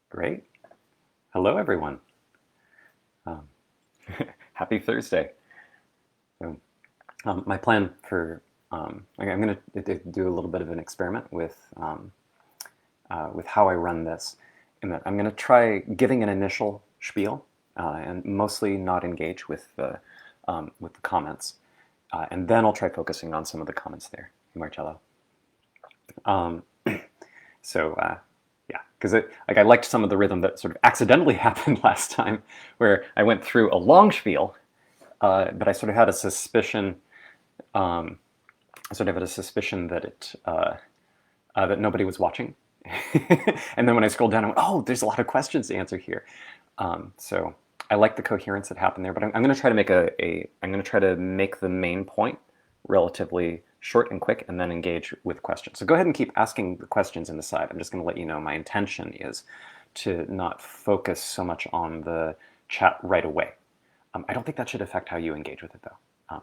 Great. Hello, everyone. Um, Happy Thursday. So, my plan for I'm going to do a little bit of an experiment with how I run this, in that I'm going to try giving an initial spiel and mostly not engage with the comments, and then I'll try focusing on some of the comments there. Hey, Marcello. Um, so yeah, because I liked some of the rhythm that sort of accidentally happened last time, where I went through a long spiel, but I sort of had a suspicion. I sort of had a suspicion that that nobody was watching, and then when I scrolled down, I went, "Oh, there's a lot of questions to answer here." So I like the coherence that happened there, but I'm going to try to make I'm going to try to make the main point relatively short and quick, and then engage with questions. So go ahead and keep asking the questions in the side. I'm just going to let you know my intention is to not focus so much on the chat right away. I don't think that should affect how you engage with it, though.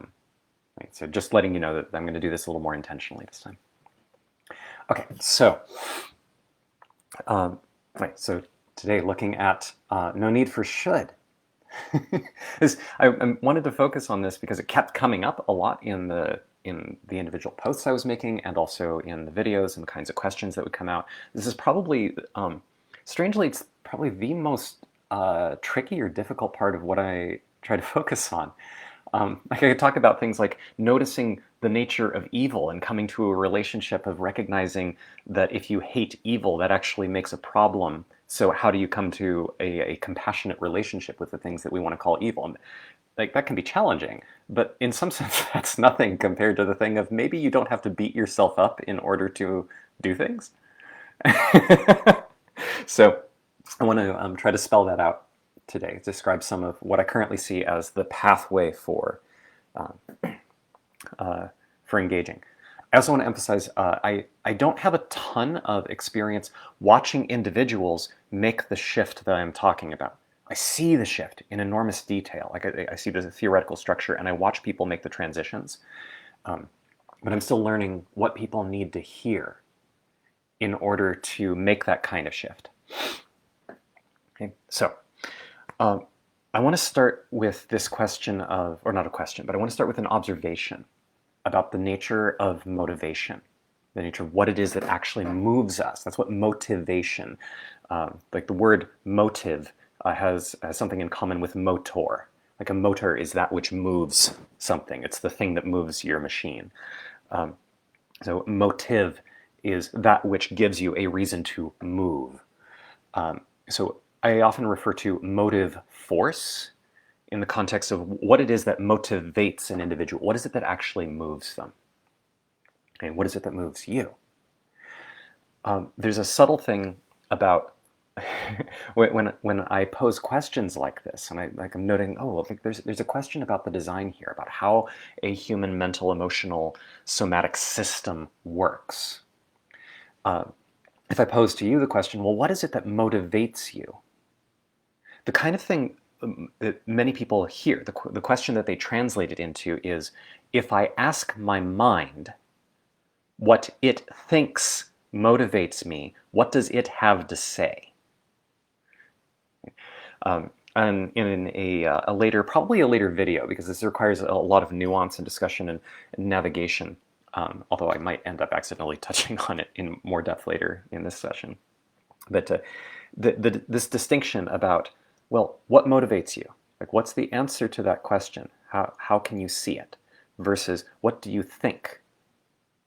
Right, so just letting you know that I'm going to do this a little more intentionally this time. Okay, so so today looking at no need for should. I wanted to focus on this because it kept coming up a lot in the individual posts I was making, and also in the videos and the kinds of questions that would come out. This is probably, strangely, it's probably the most tricky or difficult part of what I try to focus on. I could talk about things like noticing the nature of evil and coming to a relationship of recognizing that if you hate evil, that actually makes a problem. So how do you come to a compassionate relationship with the things that we want to call evil? And like, that can be challenging, but in some sense, that's nothing compared to the thing of maybe you don't have to beat yourself up in order to do things. So I want to try to spell that out today, describe some of what I currently see as the pathway for engaging. I also want to emphasize I don't have a ton of experience watching individuals make the shift that I'm talking about. I see the shift in enormous detail. Like I see the theoretical structure, and I watch people make the transitions. But I'm still learning what people need to hear in order to make that kind of shift. Okay, so I want to start with this question of, or not a question, but I want to start with an observation about the nature of motivation, the nature of what it is that actually moves us. That's what motivation, like the word motive has something in common with motor. Like a motor is that which moves something. It's the thing that moves your machine. So motive is that which gives you a reason to move. So I often refer to motive force in the context of what it is that motivates an individual. What is it that actually moves them? And what is it that moves you? There's a subtle thing about when I pose questions like this, and I'm noting, oh, well, there's a question about the design here, about how a human mental, emotional, somatic system works. If I pose to you the question, well, what is it that motivates you? The kind of thing that many people hear, the question that they translate it into is, if I ask my mind what it thinks motivates me, what does it have to say? And in a later, probably a later video, because this requires a lot of nuance and discussion and navigation, although I might end up accidentally touching on it in more depth later in this session. But this distinction about, well, what motivates you? Like, what's the answer to that question? How can you see it? Versus, what do you think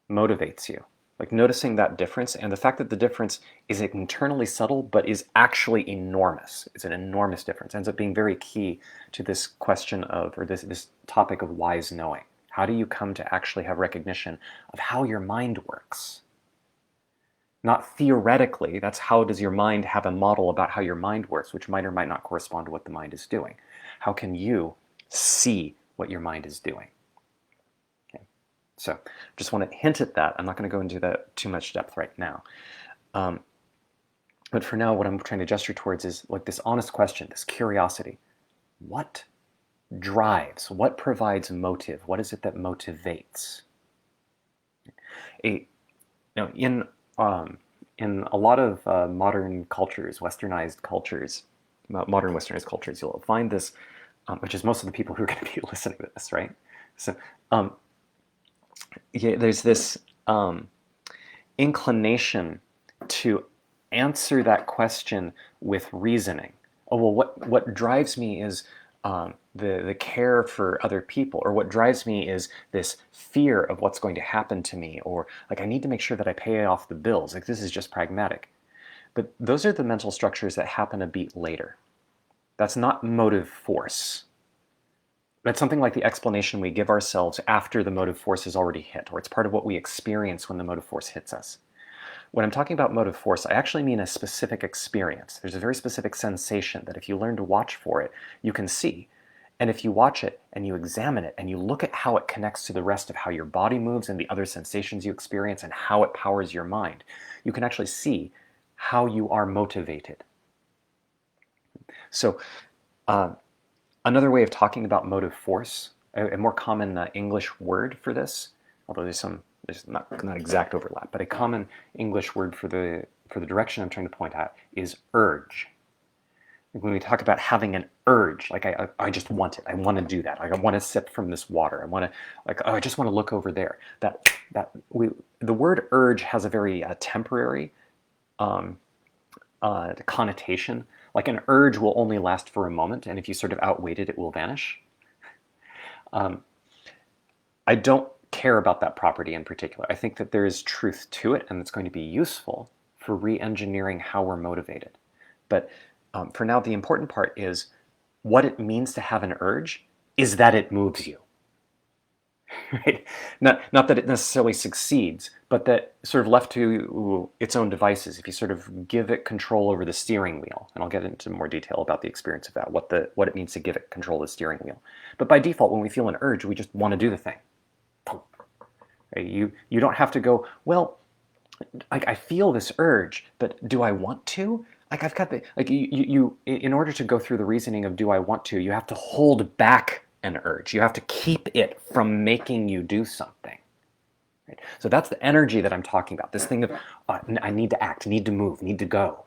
motivates you? Like, noticing that difference, and the fact that the difference is internally subtle but is actually enormous. It's an enormous difference. Ends up being very key to this question of, or this topic of wise knowing. How do you come to actually have recognition of how your mind works? Not theoretically, that's how does your mind have a model about how your mind works, which might or might not correspond to what the mind is doing. How can you see what your mind is doing? Okay. So just want to hint at that. I'm not going to go into that too much depth right now. But for now, what I'm trying to gesture towards is like this honest question, this curiosity. What drives? What provides motive? What is it that motivates? In in a lot of modern cultures, westernized cultures, modern westernized cultures, you'll find this, which is most of the people who are going to be listening to this, right? So um, yeah, there's this inclination to answer that question with reasoning. Oh, well, what drives me is the care for other people, or what drives me is this fear of what's going to happen to me, or like I need to make sure that I pay off the bills. Like this is just pragmatic. But those are the mental structures that happen a beat later. That's not motive force. That's something like the explanation we give ourselves after the motive force is already hit, or it's part of what we experience when the motive force hits us. When I'm talking about motive force, I actually mean a specific experience. There's a very specific sensation that if you learn to watch for it, you can see. And if you watch it and you examine it and you look at how it connects to the rest of how your body moves and the other sensations you experience and how it powers your mind, you can actually see how you are motivated. So another way of talking about motive force, a more common English word for this, although there's not exact overlap, but a common English word for the direction I'm trying to point at is urge. When we talk about having an urge, like I just want it, I want to do that, I want to sip from this water, I want to, like, oh, I just want to look over there. The word urge has a very temporary connotation. Like an urge will only last for a moment, and if you sort of outwait it, it will vanish. I don't care about that property in particular. I think that there is truth to it, and it's going to be useful for re-engineering how we're motivated. But for now, the important part is what it means to have an urge is that it moves you. Right? Not that it necessarily succeeds, but that sort of left to its own devices, if you sort of give it control over the steering wheel, and I'll get into more detail about the experience of that, what it means to give it control of the steering wheel. But by default, when we feel an urge, we just want to do the thing. You don't have to go, well, I feel this urge, but do I want to? Like I've got the, like you in order to go through the reasoning of do I want to, you have to hold back an urge. You have to keep it from making you do something. Right? So that's the energy that I'm talking about. This thing of I need to act, need to move, need to go.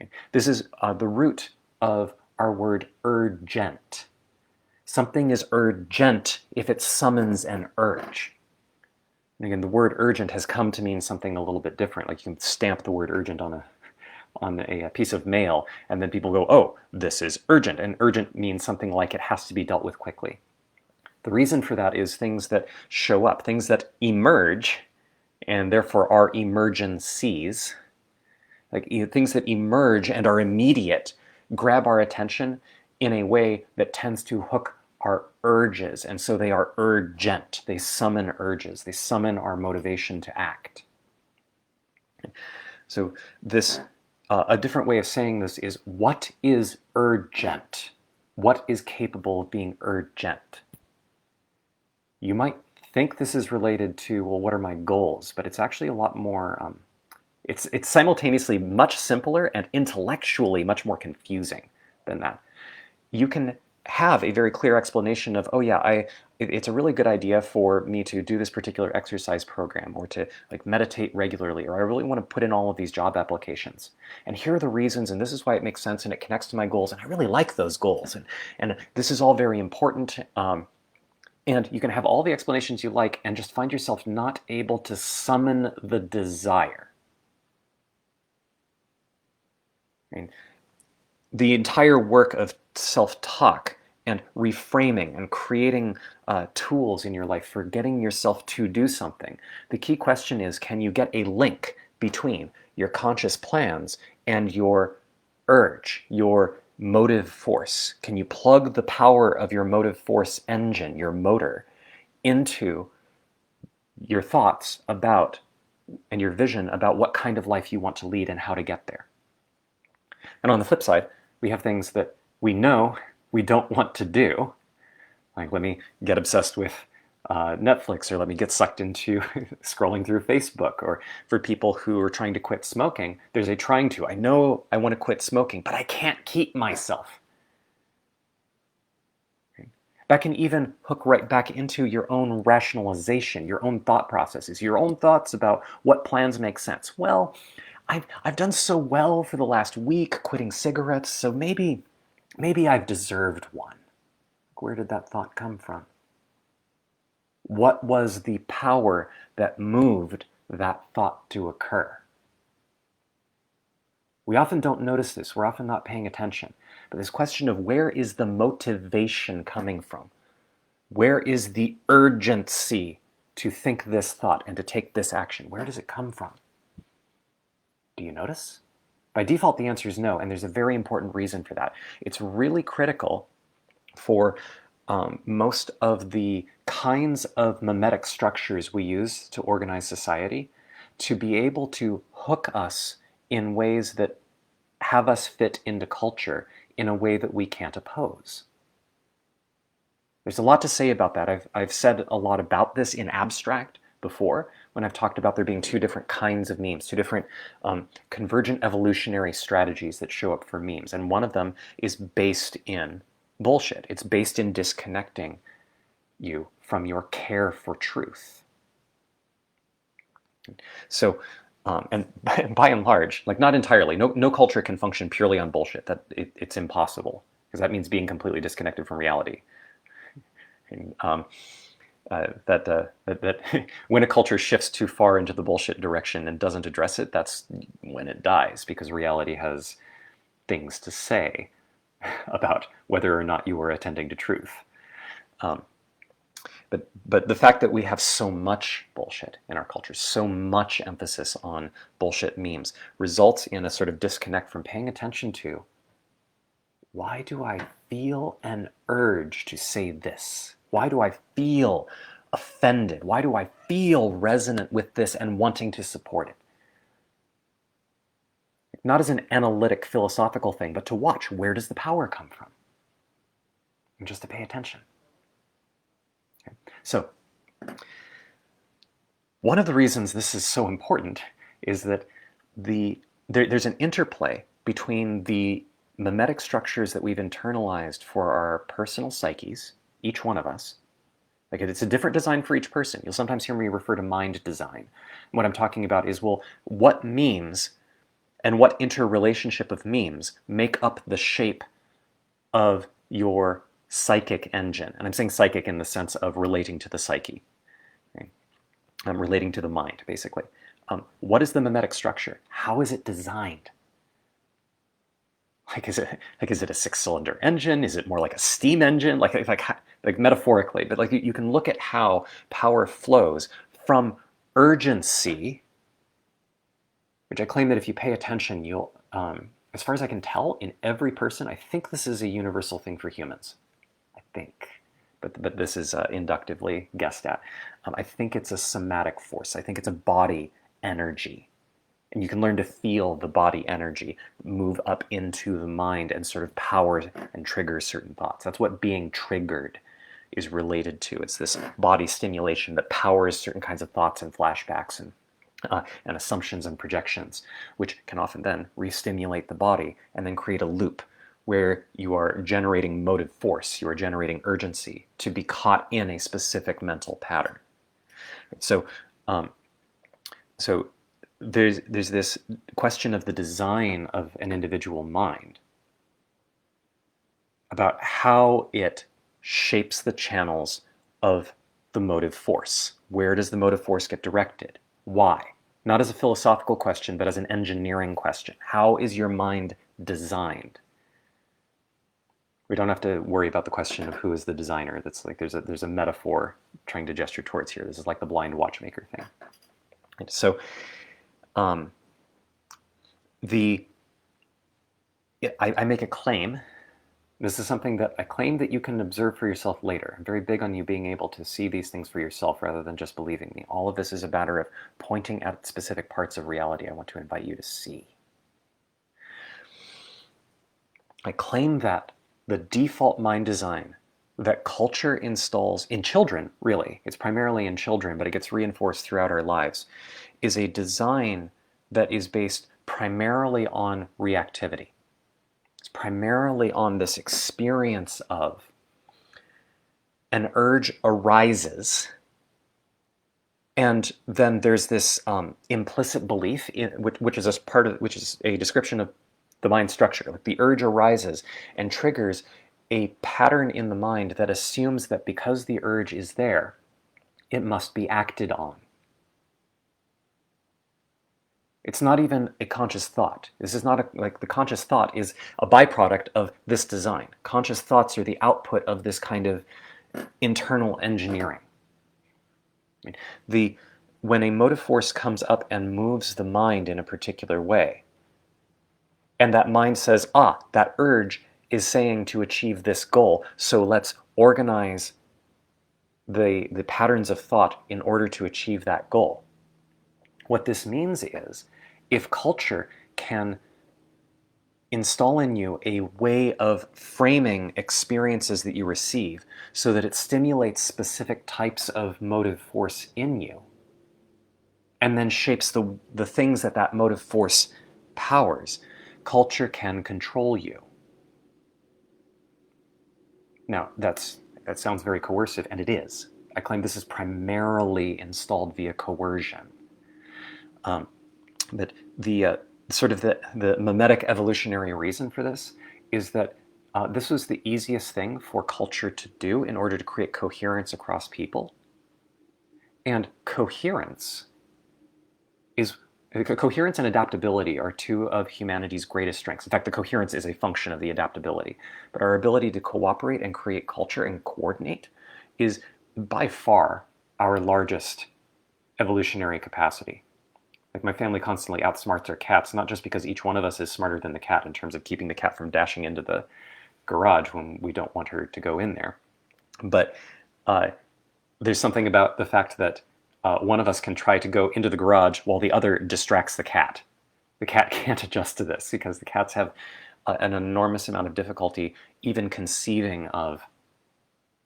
Right? This is the root of our word urgent. Something is urgent if it summons an urge. And again, the word urgent has come to mean something a little bit different. Like you can stamp the word urgent on a piece of mail, and then people go, oh, this is urgent. And urgent means something like it has to be dealt with quickly. The reason for that is things that show up, things that emerge, and therefore are emergencies, like things that emerge and are immediate, grab our attention in a way that tends to hook our urges, and so they are urgent. They summon urges. They summon our motivation to act. So this, a different way of saying this is, what is urgent? What is capable of being urgent? You might think this is related to, well, what are my goals? But it's actually a lot more, it's simultaneously much simpler and intellectually much more confusing than that. You can have a very clear explanation of, oh yeah, it's a really good idea for me to do this particular exercise program, or to like meditate regularly, or I really want to put in all of these job applications. And here are the reasons, and this is why it makes sense, and it connects to my goals, and I really like those goals, and this is all very important. And you can have all the explanations you like and just find yourself not able to summon the desire. I mean, the entire work of self-talk and reframing and creating tools in your life for getting yourself to do something. The key question is, can you get a link between your conscious plans and your urge, your motive force? Can you plug the power of your motive force engine, your motor, into your thoughts about and your vision about what kind of life you want to lead and how to get there? And on the flip side, we have things that we know we don't want to do, like let me get obsessed with Netflix, or let me get sucked into scrolling through Facebook. Or for people who are trying to quit smoking, there's a trying to. I know I want to quit smoking, but I can't keep myself. That can even hook right back into your own rationalization, your own thought processes, your own thoughts about what plans make sense. Well, I've done so well for the last week quitting cigarettes, so maybe I've deserved one. Where did that thought come from? What was the power that moved that thought to occur? We often don't notice this. We're often not paying attention. But this question of where is the motivation coming from? Where is the urgency to think this thought and to take this action? Where does it come from? Do you notice? By default, the answer is no, and there's a very important reason for that. It's really critical for most of the kinds of mimetic structures we use to organize society to be able to hook us in ways that have us fit into culture in a way that we can't oppose. There's a lot to say about that. I've said a lot about this in abstract before when I've talked about there being two different kinds of memes, two different convergent evolutionary strategies that show up for memes. And one of them is based in bullshit. It's based in disconnecting you from your care for truth. So, and by and large, like not entirely, no culture can function purely on bullshit. It's impossible, because that means being completely disconnected from reality. And, that when a culture shifts too far into the bullshit direction and doesn't address it, that's when it dies, because reality has things to say about whether or not you are attending to truth. But the fact that we have so much bullshit in our culture, so much emphasis on bullshit memes, results in a sort of disconnect from paying attention to, why do I feel an urge to say this? Why do I feel offended? Why do I feel resonant with this and wanting to support it? Not as an analytic, philosophical thing, but to watch, where does the power come from? And just to pay attention. Okay. So, one of the reasons this is so important is that there's an interplay between the mimetic structures that we've internalized for our personal psyches, each one of us. Like, it's a different design for each person. You'll sometimes hear me refer to mind design. What I'm talking about is, well, what memes and what interrelationship of memes make up the shape of your psychic engine? And I'm saying psychic in the sense of relating to the psyche. Okay? Relating to the mind, basically. What is the mimetic structure? How is it designed? Is it a six-cylinder engine? Is it more like a steam engine? Like metaphorically, but like you can look at how power flows from urgency, which I claim that if you pay attention, you'll, as far as I can tell, in every person, I think this is a universal thing for humans. I think, but this is inductively guessed at. I think it's a somatic force. I think it's a body energy. And you can learn to feel the body energy move up into the mind and sort of power and trigger certain thoughts. That's what being triggered is related to. It's this body stimulation that powers certain kinds of thoughts and flashbacks and assumptions and projections, which can often then re-stimulate the body and then create a loop where you are generating motive force, you are generating urgency to be caught in a specific mental pattern. So, there's this question of the design of an individual mind, about how it shapes the channels of the motive force. Where does the motive force get directed? Why? Not as a philosophical question, but as an engineering question. How is your mind designed? We don't have to worry about the question of who is the designer. That's like there's a metaphor trying to gesture towards here. This is like the blind watchmaker thing. So I make a claim. This is something that I claim that you can observe for yourself later. I'm very big on you being able to see these things for yourself rather than just believing me. All of this is a matter of pointing at specific parts of reality I want to invite you to see. I claim that the default mind design that culture installs in children, really, it's primarily in children, but it gets reinforced throughout our lives, is a design that is based primarily on reactivity. It's primarily on this experience of an urge arises, and then there's this implicit belief, which is which is a description of the mind structure. Like the urge arises and triggers a pattern in the mind that assumes that because the urge is there, it must be acted on. It's not even a conscious thought. This is not like the conscious thought is a byproduct of this design. Conscious thoughts are the output of this kind of internal engineering. I mean, when a motive force comes up and moves the mind in a particular way, and that mind says, that urge is saying to achieve this goal, so let's organize the patterns of thought in order to achieve that goal. What this means is, if culture can install in you a way of framing experiences that you receive so that it stimulates specific types of motive force in you, and then shapes the things that that motive force powers, culture can control you. Now, that sounds very coercive, and it is. I claim this is primarily installed via coercion. But the sort of the mimetic evolutionary reason for this is that this was the easiest thing for culture to do in order to create coherence across people. And coherence and adaptability are two of humanity's greatest strengths. In fact, the coherence is a function of the adaptability. But our ability to cooperate and create culture and coordinate is by far our largest evolutionary capacity. Like, my family constantly outsmarts our cats, not just because each one of us is smarter than the cat in terms of keeping the cat from dashing into the garage when we don't want her to go in there, but there's something about the fact that one of us can try to go into the garage while the other distracts the cat. The cat can't adjust to this because the cats have an enormous amount of difficulty even conceiving of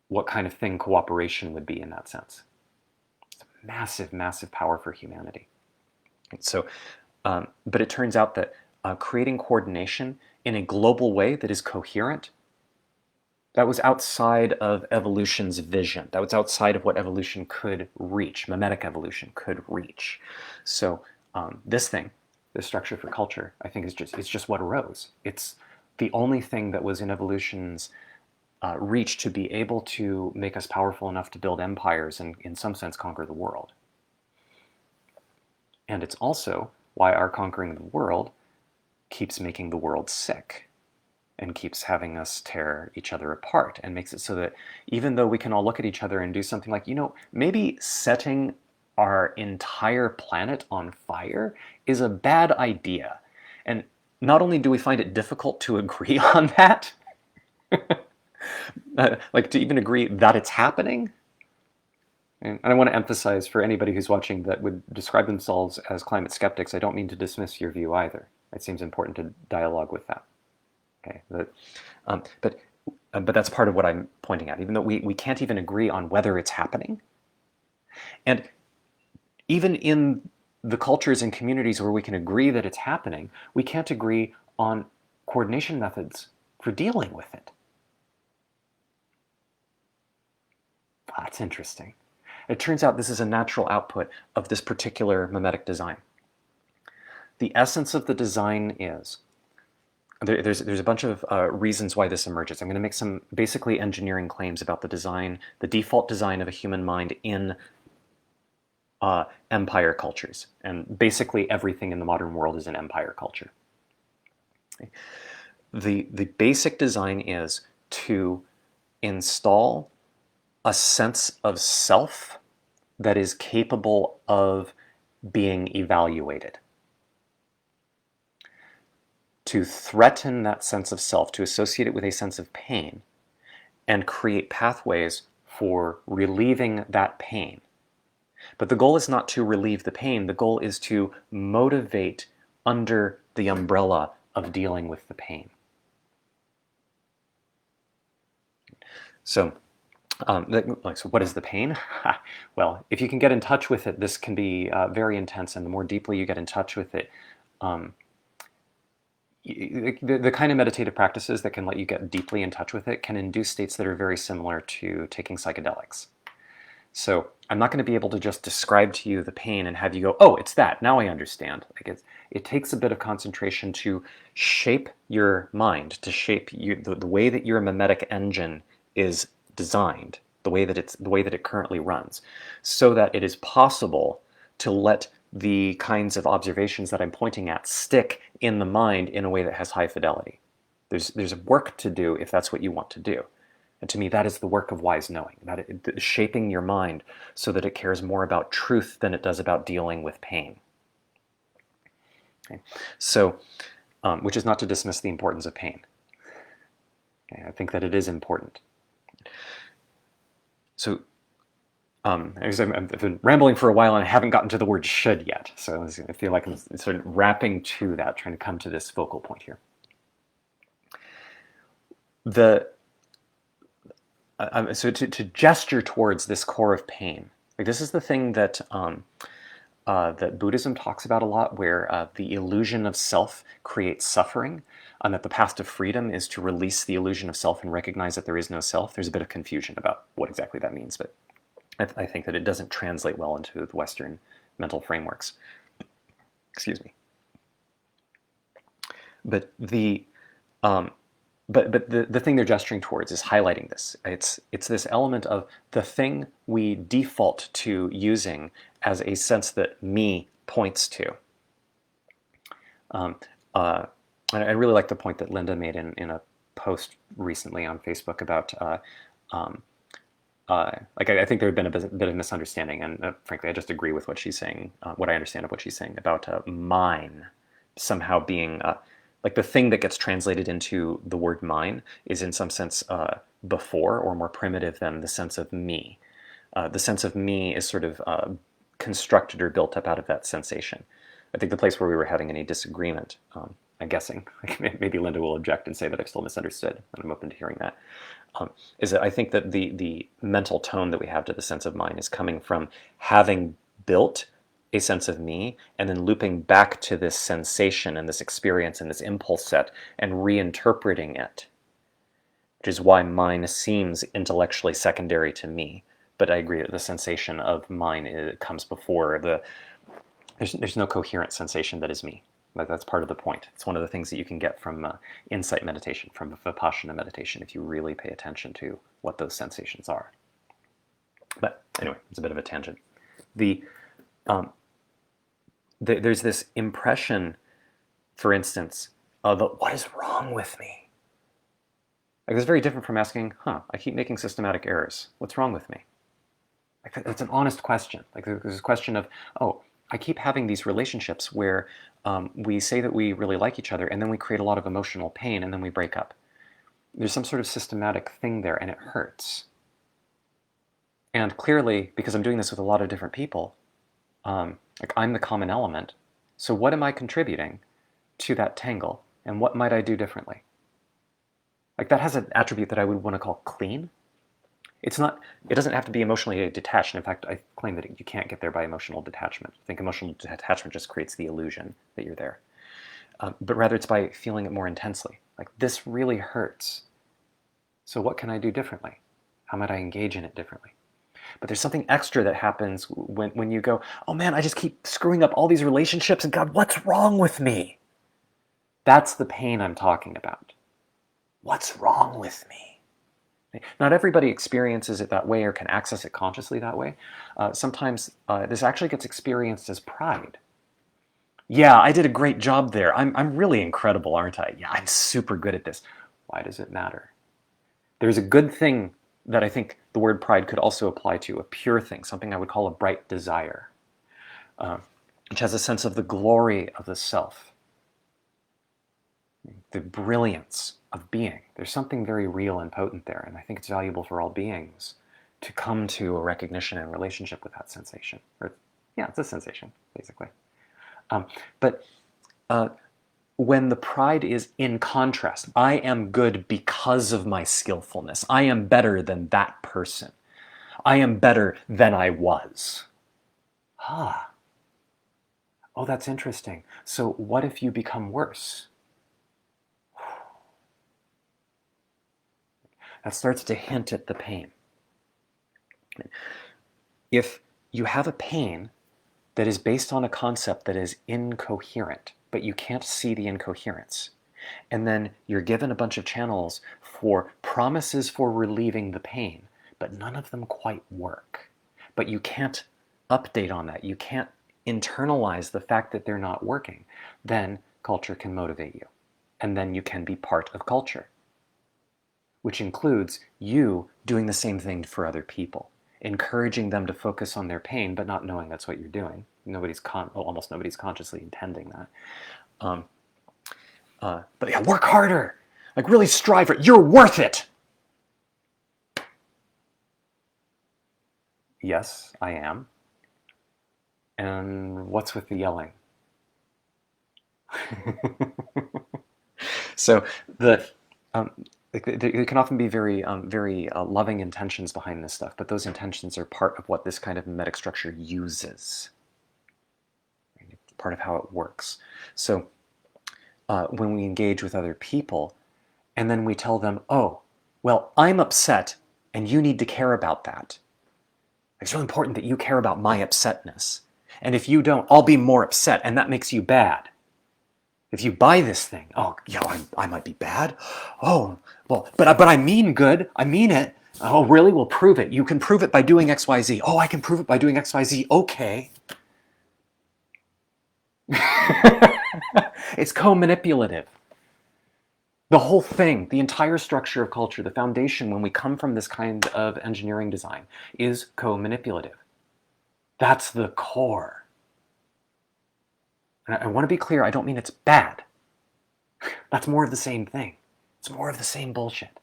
what kind of thing cooperation would be in that sense. It's a massive, massive power for humanity. So, but it turns out that creating coordination in a global way that is coherent, that was outside of evolution's vision. That was outside of what evolution could reach, mimetic evolution could reach. So this structure for culture, I think it's just what arose. It's the only thing that was in evolution's reach to be able to make us powerful enough to build empires and, in some sense, conquer the world. And it's also why our conquering the world keeps making the world sick and keeps having us tear each other apart, and makes it so that even though we can all look at each other and do something like, maybe setting our entire planet on fire is a bad idea. And not only do we find it difficult to agree on that, like to even agree that it's happening. And I want to emphasize for anybody who's watching that would describe themselves as climate skeptics, I don't mean to dismiss your view either. It seems important to dialogue with that. Okay, but that's part of what I'm pointing at. Even though we can't even agree on whether it's happening, and even in the cultures and communities where we can agree that it's happening, we can't agree on coordination methods for dealing with it. That's interesting. It turns out this is a natural output of this particular mimetic design. The essence of the design is, there's a bunch of reasons why this emerges. I'm going to make some basically engineering claims about the design, the default design of a human mind in empire cultures. And basically everything in the modern world is an empire culture. The basic design is to install a sense of self that is capable of being evaluated. To threaten that sense of self, to associate it with a sense of pain, and create pathways for relieving that pain. But the goal is not to relieve the pain, the goal is to motivate under the umbrella of dealing with the pain. So what is the pain? Well, if you can get in touch with it, this can be very intense, and the more deeply you get in touch with it, the kind of meditative practices that can let you get deeply in touch with it can induce states that are very similar to taking psychedelics. So I'm not going to be able to just describe to you the pain and have you go, oh, it's that. Now I understand. Like it takes a bit of concentration to shape your mind, to shape the way that your mimetic engine is designed, the way that it currently runs, so that it is possible to let the kinds of observations that I'm pointing at stick in the mind in a way that has high fidelity. There's work to do if that's what you want to do. And to me, that is the work of wise knowing, shaping your mind so that it cares more about truth than it does about dealing with pain. Okay. So, which is not to dismiss the importance of pain. Okay. I think that it is important. So, I've been rambling for a while and I haven't gotten to the word should yet. So I feel like I'm sort of wrapping to that, trying to come to this focal point here. So to gesture towards this core of pain, like this is the thing that that Buddhism talks about a lot, where the illusion of self creates suffering, and that the path to freedom is to release the illusion of self and recognize that there is no self. There's a bit of confusion about what exactly that means, but I think that it doesn't translate well into the Western mental frameworks. Excuse me. But the thing they're gesturing towards is highlighting this. It's this element of the thing we default to using as a sense that me points to. I really like the point that Linda made in a post recently on Facebook about like I think there had been a bit of misunderstanding, and frankly, I just agree with what she's saying, what I understand of what she's saying about mine somehow being like the thing that gets translated into the word mine is in some sense before or more primitive than the sense of me. The sense of me is sort of constructed or built up out of that sensation. I think the place where we were having any disagreement, I'm guessing, maybe Linda will object and say that I've still misunderstood, and I'm open to hearing that, is that I think that the mental tone that we have to the sense of mine is coming from having built a sense of me and then looping back to this sensation and this experience and this impulse set and reinterpreting it, which is why mine seems intellectually secondary to me. But I agree that the sensation of mine comes before there's no coherent sensation that is me. That's part of the point. It's one of the things that you can get from insight meditation, from Vipassana meditation, if you really pay attention to what those sensations are. But anyway, it's a bit of a tangent. There's this impression, for instance, of what is wrong with me? Like, it's very different from asking, I keep making systematic errors. What's wrong with me? Like, that's an honest question. Like, there's a question of, I keep having these relationships where we say that we really like each other, and then we create a lot of emotional pain, and then we break up. There's some sort of systematic thing there, and it hurts. And clearly, because I'm doing this with a lot of different people, like I'm the common element. So what am I contributing to that tangle, and what might I do differently? Like, that has an attribute that I would want to call clean. It doesn't have to be emotionally detached. In fact, I claim that you can't get there by emotional detachment. I think emotional detachment just creates the illusion that you're there. But rather it's by feeling it more intensely. Like, this really hurts. So what can I do differently? How might I engage in it differently? But there's something extra that happens when you go, oh man, I just keep screwing up all these relationships, and God, what's wrong with me? That's the pain I'm talking about. What's wrong with me? Not everybody experiences it that way or can access it consciously that way. Sometimes this actually gets experienced as pride. Yeah, I did a great job there. I'm really incredible, aren't I? Yeah, I'm super good at this. Why does it matter? There's a good thing that I think the word pride could also apply to, a pure thing, something I would call a bright desire, which has a sense of the glory of the self, the brilliance of being. There's something very real and potent there, and I think it's valuable for all beings to come to a recognition and relationship with that sensation. It's a sensation, basically. But when the pride is in contrast, I am good because of my skillfulness. I am better than that person. I am better than I was. Oh, that's interesting. So what if you become worse? That starts to hint at the pain. If you have a pain that is based on a concept that is incoherent, but you can't see the incoherence, and then you're given a bunch of channels for promises for relieving the pain, but none of them quite work. But you can't update on that. You can't internalize the fact that they're not working. Then culture can motivate you. And then you can be part of culture, which includes you doing the same thing for other people, encouraging them to focus on their pain, but not knowing that's what you're doing. Almost nobody's consciously intending that. But yeah, work harder. Like really strive for it. You're worth it. Yes, I am. And what's with the yelling? So there can often be very loving intentions behind this stuff, but those intentions are part of what this kind of mimetic structure uses. It's part of how it works. So when we engage with other people, and then we tell them, oh, well, I'm upset, and you need to care about that. It's really important that you care about my upsetness. And if you don't, I'll be more upset, and that makes you bad. If you buy this thing, oh, yeah, I might be bad. Oh, well, but I mean good. I mean it. Oh, really? We'll prove it. You can prove it by doing X, Y, Z. Oh, I can prove it by doing X, Y, Z. Okay. It's co-manipulative. The whole thing, the entire structure of culture, the foundation when we come from this kind of engineering design is co-manipulative. That's the core. And I want to be clear, I don't mean it's bad. That's more of the same thing. It's more of the same bullshit.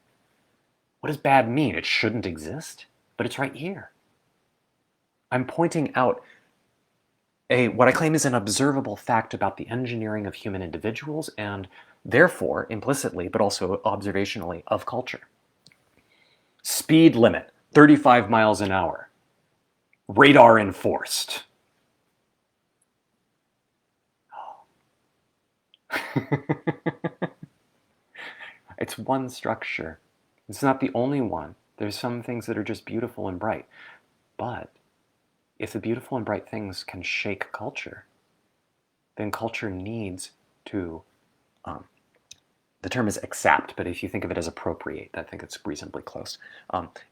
What does bad mean? It shouldn't exist, but it's right here. I'm pointing out what I claim is an observable fact about the engineering of human individuals and therefore, implicitly, but also observationally, of culture. Speed limit, 35 miles an hour. Radar enforced. It's one structure. It's not the only one. There's some things that are just beautiful and bright. But if the beautiful and bright things can shake culture, then culture needs to, the term is accept, but if you think of it as appropriate, I think it's reasonably close.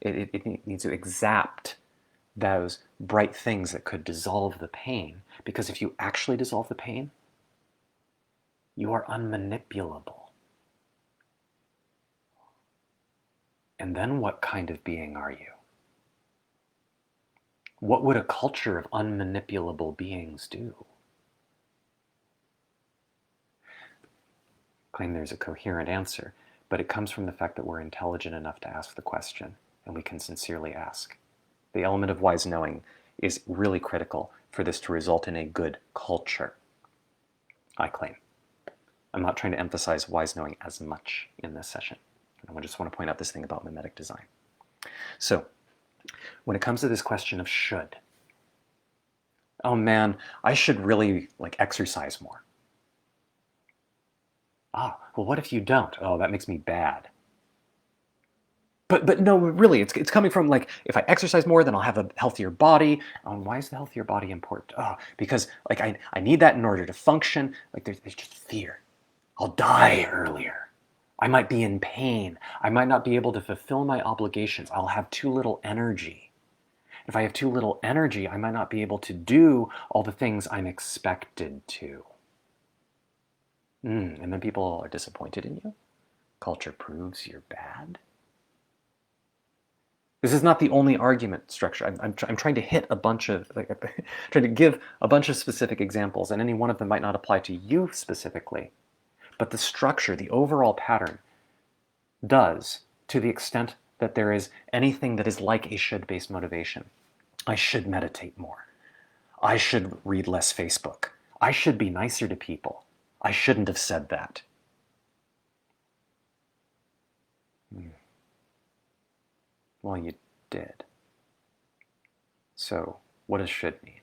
It needs to exact those bright things that could dissolve the pain, because if you actually dissolve the pain, you are unmanipulable. And then what kind of being are you? What would a culture of unmanipulable beings do? I claim there's a coherent answer, but it comes from the fact that we're intelligent enough to ask the question, and we can sincerely ask. The element of wise knowing is really critical for this to result in a good culture, I claim. I'm not trying to emphasize wise knowing as much in this session. I just want to point out this thing about mimetic design. So, when it comes to this question of should, oh man, I should really exercise more. Ah, well, what if you don't? Oh, that makes me bad. But no, really, it's coming from if I exercise more, then I'll have a healthier body. Why is the healthier body important? Oh, because I need that in order to function. There's just fear. I'll die earlier. I might be in pain. I might not be able to fulfill my obligations. I'll have too little energy. If I have too little energy, I might not be able to do all the things I'm expected to. And then people are disappointed in you. Culture proves you're bad. This is not the only argument structure. I'm trying to hit a bunch of, trying to give a bunch of specific examples, and any one of them might not apply to you specifically. But the structure, the overall pattern, does, to the extent that there is anything that is like a should-based motivation. I should meditate more. I should read less Facebook. I should be nicer to people. I shouldn't have said that. Well, you did. So, what does should mean?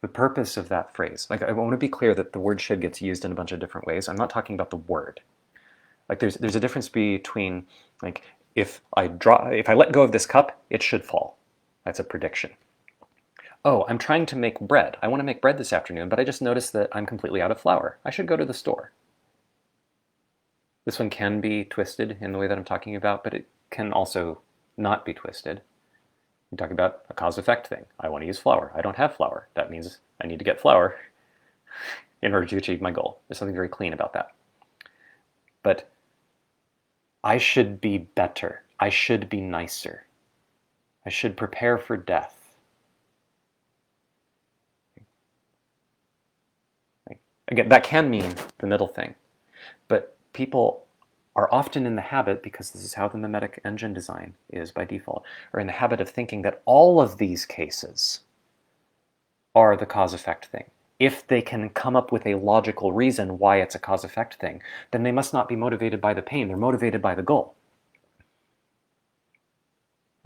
The purpose of that phrase, I want to be clear that the word should gets used in a bunch of different ways. I'm not talking about the word. Like there's a difference between, like, if I let go of this cup, it should fall. That's a prediction. Oh, I'm trying to make bread. I want to make bread this afternoon, but I just noticed that I'm completely out of flour. I should go to the store. This one can be twisted in the way that I'm talking about, but it can also not be twisted. I'm talking about a cause-effect thing. I want to use flour. I don't have flour. That means I need to get flour in order to achieve my goal. There's something very clean about that. But I should be better. I should be nicer. I should prepare for death. Again, that can mean the middle thing. But people are often in the habit, because this is how the mimetic engine design is by default, are in the habit of thinking that all of these cases are the cause-effect thing. If they can come up with a logical reason why it's a cause-effect thing, then they must not be motivated by the pain. They're motivated by the goal.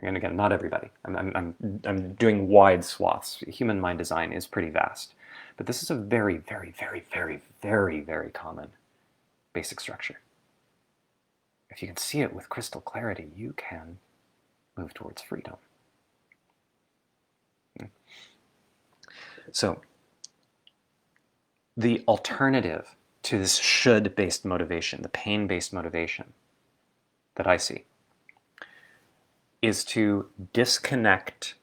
And again, not everybody. I'm doing wide swaths. Human mind design is pretty vast. But this is a very, very, very, very, very, very common basic structure. If you can see it with crystal clarity, you can move towards freedom. So, the alternative to this should-based motivation, the pain-based motivation that I see, is to disconnect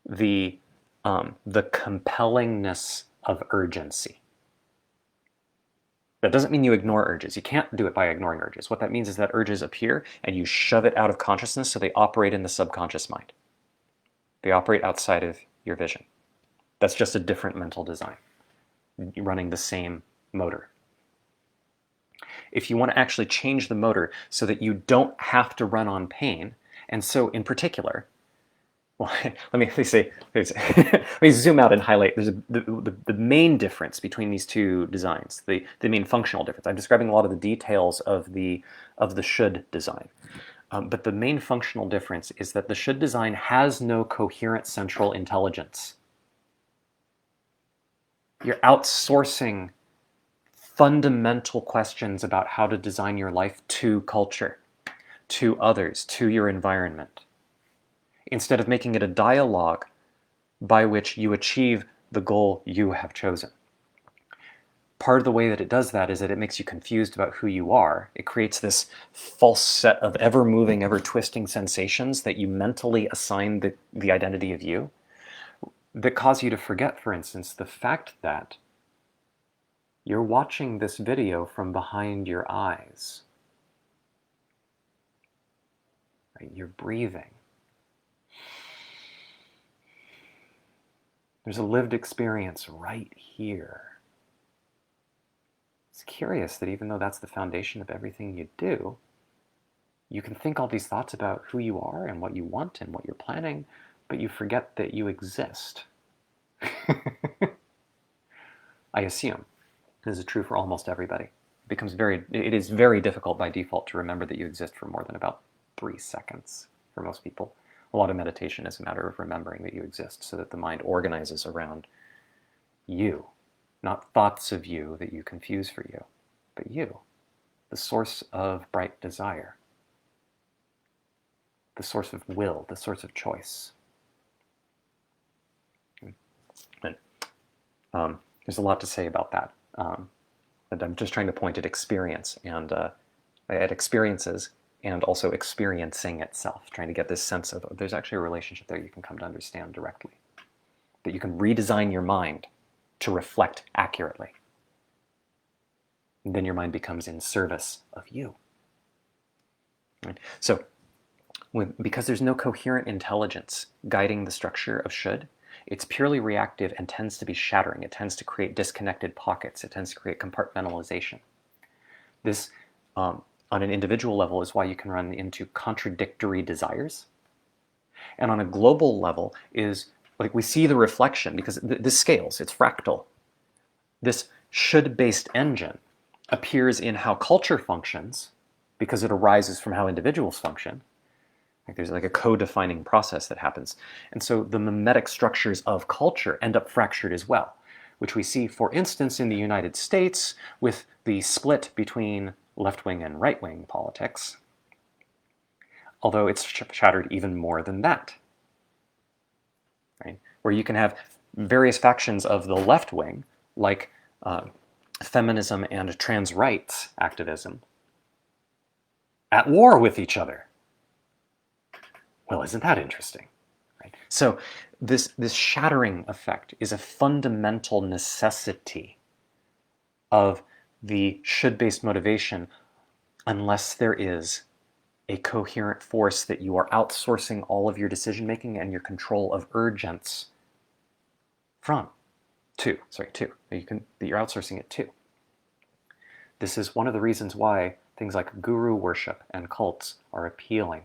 the compellingness of urgency. That doesn't mean you ignore urges. You can't do it by ignoring urges. What that means is that urges appear and you shove it out of consciousness, so they operate in the subconscious mind. They operate outside of your vision. That's just a different mental design. You're running the same motor. If you want to actually change the motor so that you don't have to run on pain, and so in particular, well, let me zoom out and highlight. There's the main difference between these two designs, the main functional difference. I'm describing a lot of the details of the should design. But the main functional difference is that the should design has no coherent central intelligence. You're outsourcing fundamental questions about how to design your life to culture, to others, to your environment, instead of making it a dialogue by which you achieve the goal you have chosen. Part of the way that it does that is that it makes you confused about who you are. It creates this false set of ever-moving, ever-twisting sensations that you mentally assign the identity of you, that cause you to forget, for instance, the fact that you're watching this video from behind your eyes. Right? You're breathing. There's a lived experience right here. It's curious that even though that's the foundation of everything you do, you can think all these thoughts about who you are and what you want and what you're planning, but you forget that you exist. I assume this is true for almost everybody. It is very difficult by default to remember that you exist for more than about 3 seconds for most people. A lot of meditation is a matter of remembering that you exist so that the mind organizes around you, not thoughts of you that you confuse for you, but you, the source of bright desire, the source of will, the source of choice. And, there's a lot to say about that. And I'm just trying to point at experience and at experiences and also experiencing itself, trying to get this sense of there's actually a relationship there you can come to understand directly, that you can redesign your mind to reflect accurately. And then your mind becomes in service of you. Right? So, because there's no coherent intelligence guiding the structure of should, it's purely reactive and tends to be shattering. It tends to create disconnected pockets. It tends to create compartmentalization. This, on an individual level, is why you can run into contradictory desires. And on a global level is, like, we see the reflection, because this scales, it's fractal. This should-based engine appears in how culture functions, because it arises from how individuals function. Like there's like a co-defining process that happens. And so the mimetic structures of culture end up fractured as well, which we see, for instance, in the United States with the split between left-wing and right-wing politics, although it's shattered even more than that, right? Where you can have various factions of the left wing, like feminism and trans rights activism, at war with each other. Well, isn't that interesting? Right? So this shattering effect is a fundamental necessity of the should-based motivation, unless there is a coherent force that you are outsourcing all of your decision-making and your control of urgence to. That you're outsourcing it to. This is one of the reasons why things like guru worship and cults are appealing.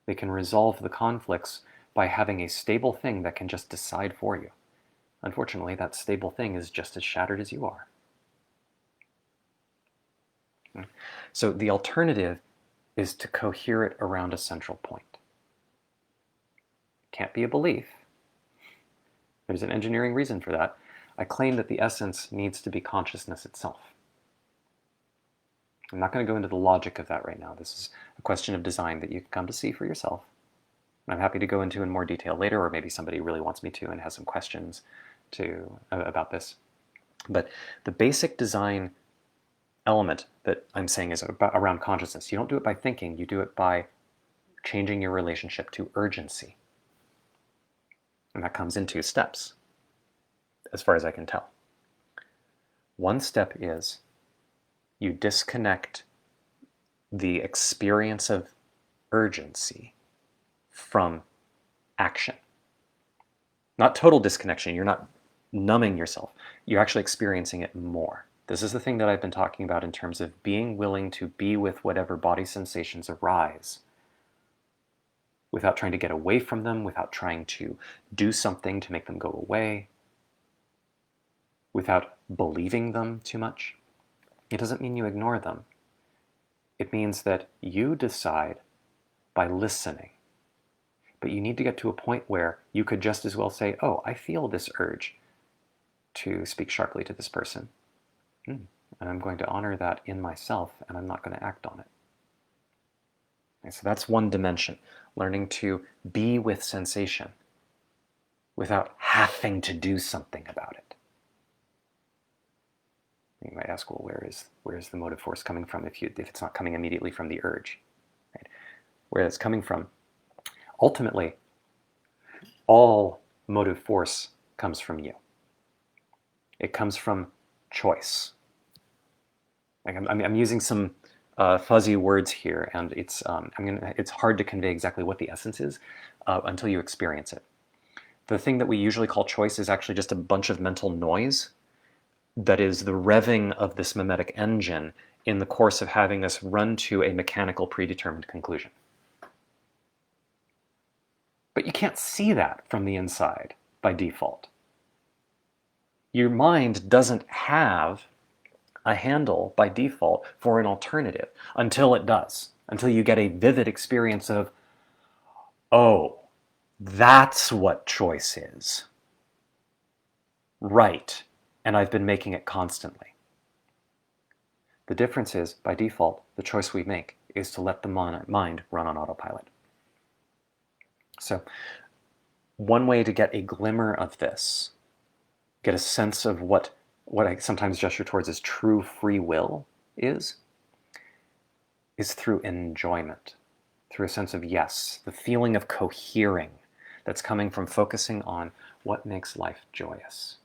They can resolve the conflicts by having a stable thing that can just decide for you. Unfortunately, that stable thing is just as shattered as you are. So the alternative is to cohere it around a central point. Can't be a belief. There's an engineering reason for that. I claim that the essence needs to be consciousness itself. I'm not going to go into the logic of that right now. This is a question of design that you can come to see for yourself. I'm happy to go into in more detail later, or maybe somebody really wants me to and has some questions about this. But the basic design element that I'm saying is around consciousness. You don't do it by thinking, you do it by changing your relationship to urgency. And that comes in 2 steps, as far as I can tell. One step is you disconnect the experience of urgency from action. Not total disconnection, you're not numbing yourself. You're actually experiencing it more. This is the thing that I've been talking about in terms of being willing to be with whatever body sensations arise, without trying to get away from them, without trying to do something to make them go away, without believing them too much. It doesn't mean you ignore them. It means that you decide by listening. But you need to get to a point where you could just as well say, oh, I feel this urge to speak sharply to this person. And I'm going to honor that in myself, and I'm not going to act on it. And so that's one dimension, learning to be with sensation without having to do something about it. You might ask, well, where is the motive force coming from if it's not coming immediately from the urge? Right? Where it's coming from, ultimately, all motive force comes from you. It comes from choice. Like I'm using some fuzzy words here, and it's hard to convey exactly what the essence is until you experience it. The thing that we usually call choice is actually just a bunch of mental noise that is the revving of this mimetic engine in the course of having us run to a mechanical predetermined conclusion. But you can't see that from the inside by default. Your mind doesn't have a handle by default for an alternative until it does, until you get a vivid experience of, oh, that's what choice is. Right. And I've been making it constantly. The difference is, by default, the choice we make is to let the mind run on autopilot. So, one way to get a glimmer of this, get a sense of what I sometimes gesture towards as true free will is through enjoyment, through a sense of yes, the feeling of cohering that's coming from focusing on what makes life joyous.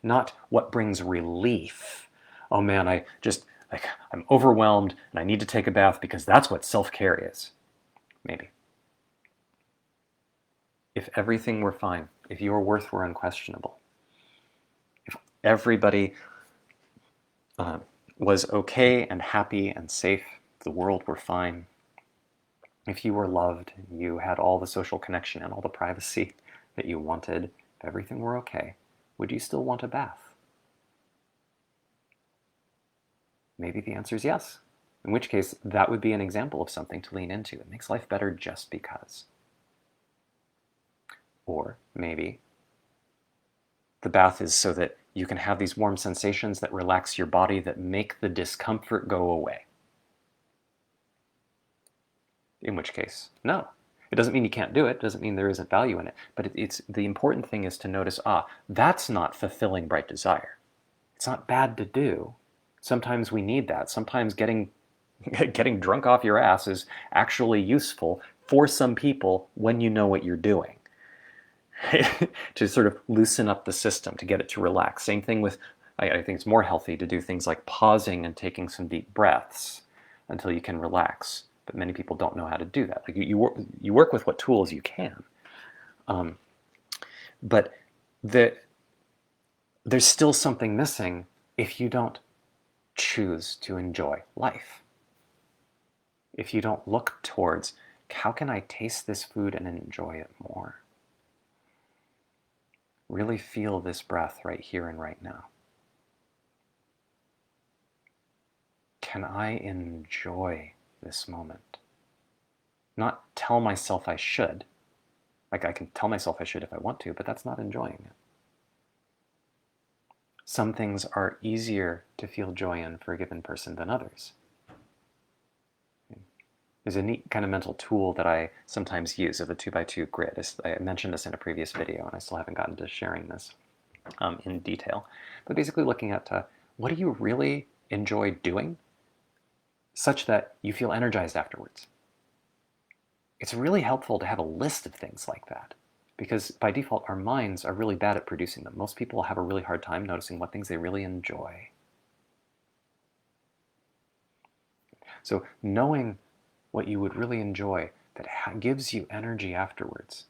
Not what brings relief. Oh man, I'm overwhelmed and I need to take a bath because that's what self-care is. Maybe. If everything were fine, if your worth were unquestionable, if everybody was okay and happy and safe, the world were fine, if you were loved, you had all the social connection and all the privacy that you wanted, if everything were okay, would you still want a bath? Maybe the answer is yes. In which case, that would be an example of something to lean into. It makes life better just because. Or maybe The bath is so that you can have these warm sensations that relax your body, that make the discomfort go away. In which case, no. It doesn't mean you can't do it. It doesn't mean there isn't value in it. But it's the important thing is to notice, that's not fulfilling bright desire. It's not bad to do. Sometimes we need that. Sometimes getting drunk off your ass is actually useful for some people when you know what you're doing. To sort of loosen up the system, to get it to relax. Same thing with, I think it's more healthy to do things like pausing and taking some deep breaths until you can relax. But many people don't know how to do that. Like you work with what tools you can. But there's still something missing if you don't choose to enjoy life. If you don't look towards, how can I taste this food and enjoy it more? Really feel this breath right here and right now. Can I enjoy this moment? Not tell myself I should. Like I can tell myself I should if I want to, but that's not enjoying it. Some things are easier to feel joy in for a given person than others. There's a neat kind of mental tool that I sometimes use of a 2x2 grid. I mentioned this in a previous video, and I still haven't gotten to sharing this in detail. But basically looking at what do you really enjoy doing such that you feel energized afterwards. It's really helpful to have a list of things like that, because by default, our minds are really bad at producing them. Most people have a really hard time noticing what things they really enjoy. So knowing what you would really enjoy that gives you energy afterwards.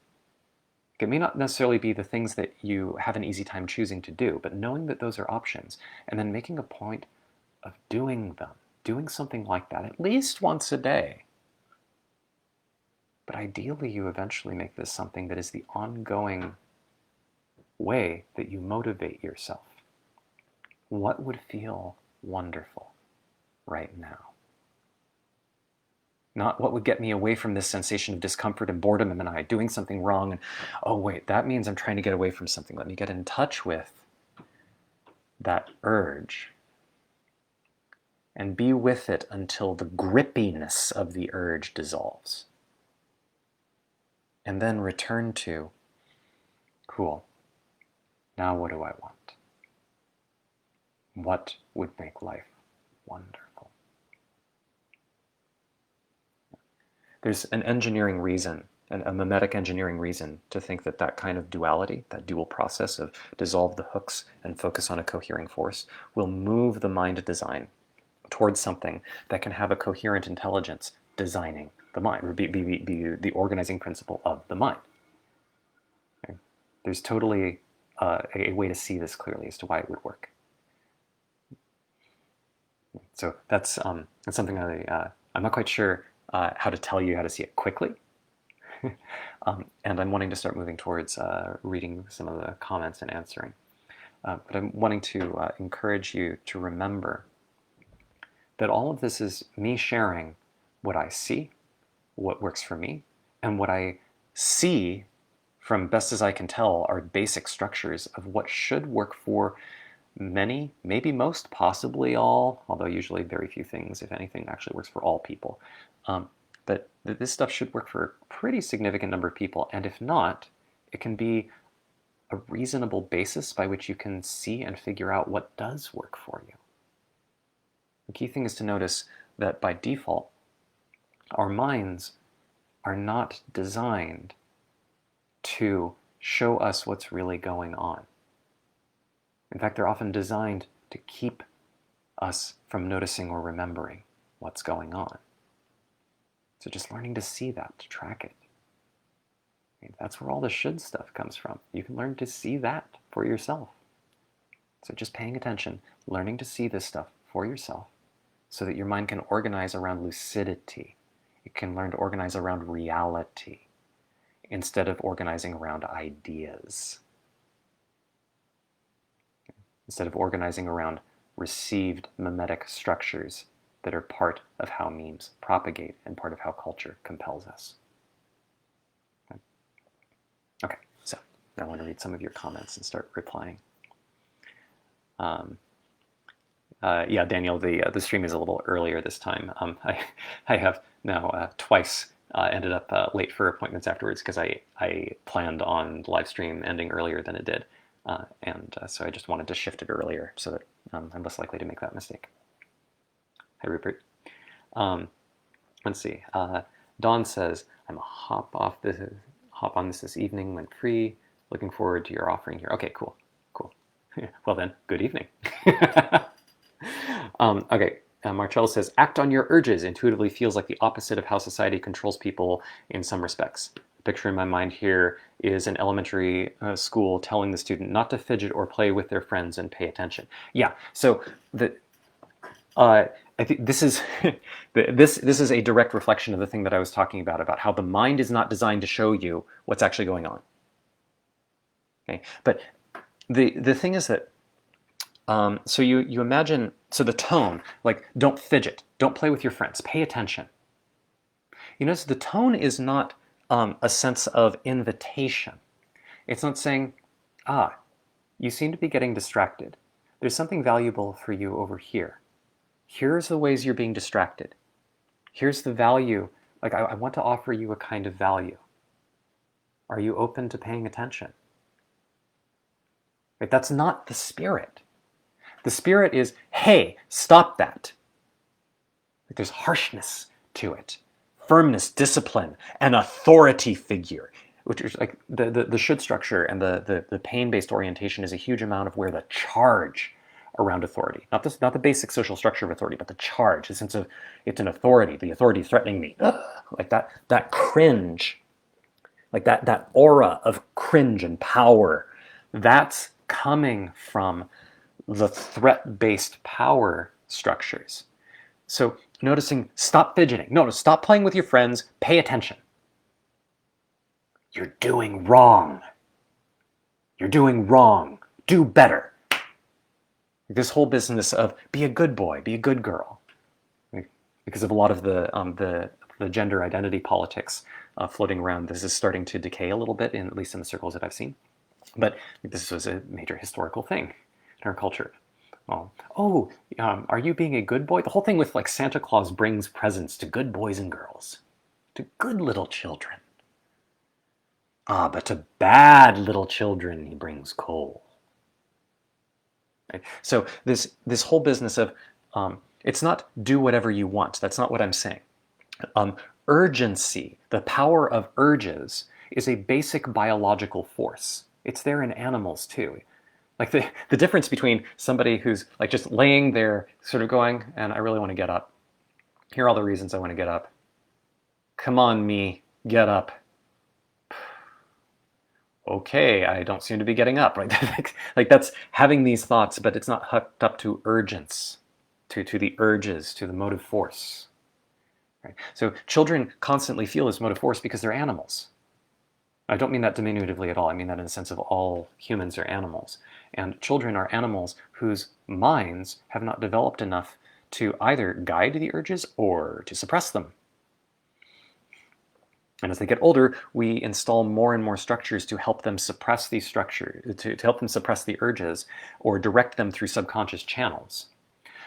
It may not necessarily be the things that you have an easy time choosing to do, but knowing that those are options and then making a point of doing them, doing something like that at least once a day. But ideally, you eventually make this something that is the ongoing way that you motivate yourself. What would feel wonderful right now? Not what would get me away from this sensation of discomfort and boredom. Am I doing something wrong? And oh wait, that means I'm trying to get away from something. Let me get in touch with that urge and be with it until the grippiness of the urge dissolves. And then return to, cool, now what do I want? What would make life wonderful? There's an engineering reason, a mimetic engineering reason to think that that kind of duality, that dual process of dissolve the hooks and focus on a cohering force, will move the mind design towards something that can have a coherent intelligence designing the mind, or be the organizing principle of the mind. Okay? There's totally a way to see this clearly as to why it would work. So that's something I'm not quite sure how to tell you how to see it quickly. And I'm wanting to start moving towards reading some of the comments and answering. But I'm wanting to encourage you to remember that all of this is me sharing what I see, what works for me, and what I see from best as I can tell are basic structures of what should work for many, maybe most, possibly all, although usually very few things, if anything, actually works for all people. But this stuff should work for a pretty significant number of people, and if not, it can be a reasonable basis by which you can see and figure out what does work for you. The key thing is to notice that by default, our minds are not designed to show us what's really going on. In fact, they're often designed to keep us from noticing or remembering what's going on. So just learning to see that, to track it. I mean, that's where all the should stuff comes from. You can learn to see that for yourself. So just paying attention, learning to see this stuff for yourself so that your mind can organize around lucidity. It can learn to organize around reality instead of organizing around ideas. Instead of organizing around received mimetic structures that are part of how memes propagate and part of how culture compels us. Okay, so I want to read some of your comments and start replying. Yeah, Daniel, the stream is a little earlier this time. I have now twice ended up late for appointments afterwards because I planned on the live stream ending earlier than it did, and so I just wanted to shift it earlier so that I'm less likely to make that mistake. Hi, Rupert. Let's see. Dawn says, "I'm a hop on this evening when free. Looking forward to your offering here." Okay, cool. Well then, good evening. Okay, Marcel says, act on your urges intuitively feels like the opposite of how society controls people in some respects. The picture in my mind here is an elementary school telling the student not to fidget or play with their friends and pay attention. Yeah, so I think this is this is a direct reflection of the thing that I was talking about how the mind is not designed to show you what's actually going on. Okay, but the thing is that so you imagine, so the tone, like don't fidget, don't play with your friends, pay attention. You notice the tone is not a sense of invitation. It's not saying, you seem to be getting distracted. There's something valuable for you over here. Here's the ways you're being distracted. Here's the value. Like I want to offer you a kind of value. Are you open to paying attention? Right? That's not the spirit. The spirit is, hey, stop that. Like there's harshness to it, firmness, discipline, an authority figure, which is like the should structure and the pain-based orientation is a huge amount of where the charge around authority, not the basic social structure of authority, but the charge, the sense of it's an authority, the authority threatening me, like that cringe, like that aura of cringe and power, that's coming from the threat-based power structures. So noticing, stop fidgeting. No, stop playing with your friends. Pay attention. You're doing wrong. You're doing wrong. Do better. This whole business of be a good boy, be a good girl, because of a lot of the gender identity politics floating around, this is starting to decay a little bit, at least in the circles that I've seen. But this was a major historical thing in our culture. Are you being a good boy? The whole thing with like Santa Claus brings presents to good boys and girls, to good little children. But to bad little children he brings coal. Right? So this whole business of it's not do whatever you want. That's not what I'm saying. Urgency, the power of urges, is a basic biological force. It's there in animals too. Like the difference between somebody who's like just laying there sort of going, and I really want to get up. Here are all the reasons I want to get up. Come on, me, get up. Okay, I don't seem to be getting up, right? Like that's having these thoughts, but it's not hooked up to urgence, to the urges, to the motive force. Right? So children constantly feel this motive force because they're animals. I don't mean that diminutively at all. I mean that in the sense of all humans are animals. And children are animals whose minds have not developed enough to either guide the urges or to suppress them. And as they get older, we install more and more structures to help them suppress these structures, to help them suppress the urges or direct them through subconscious channels.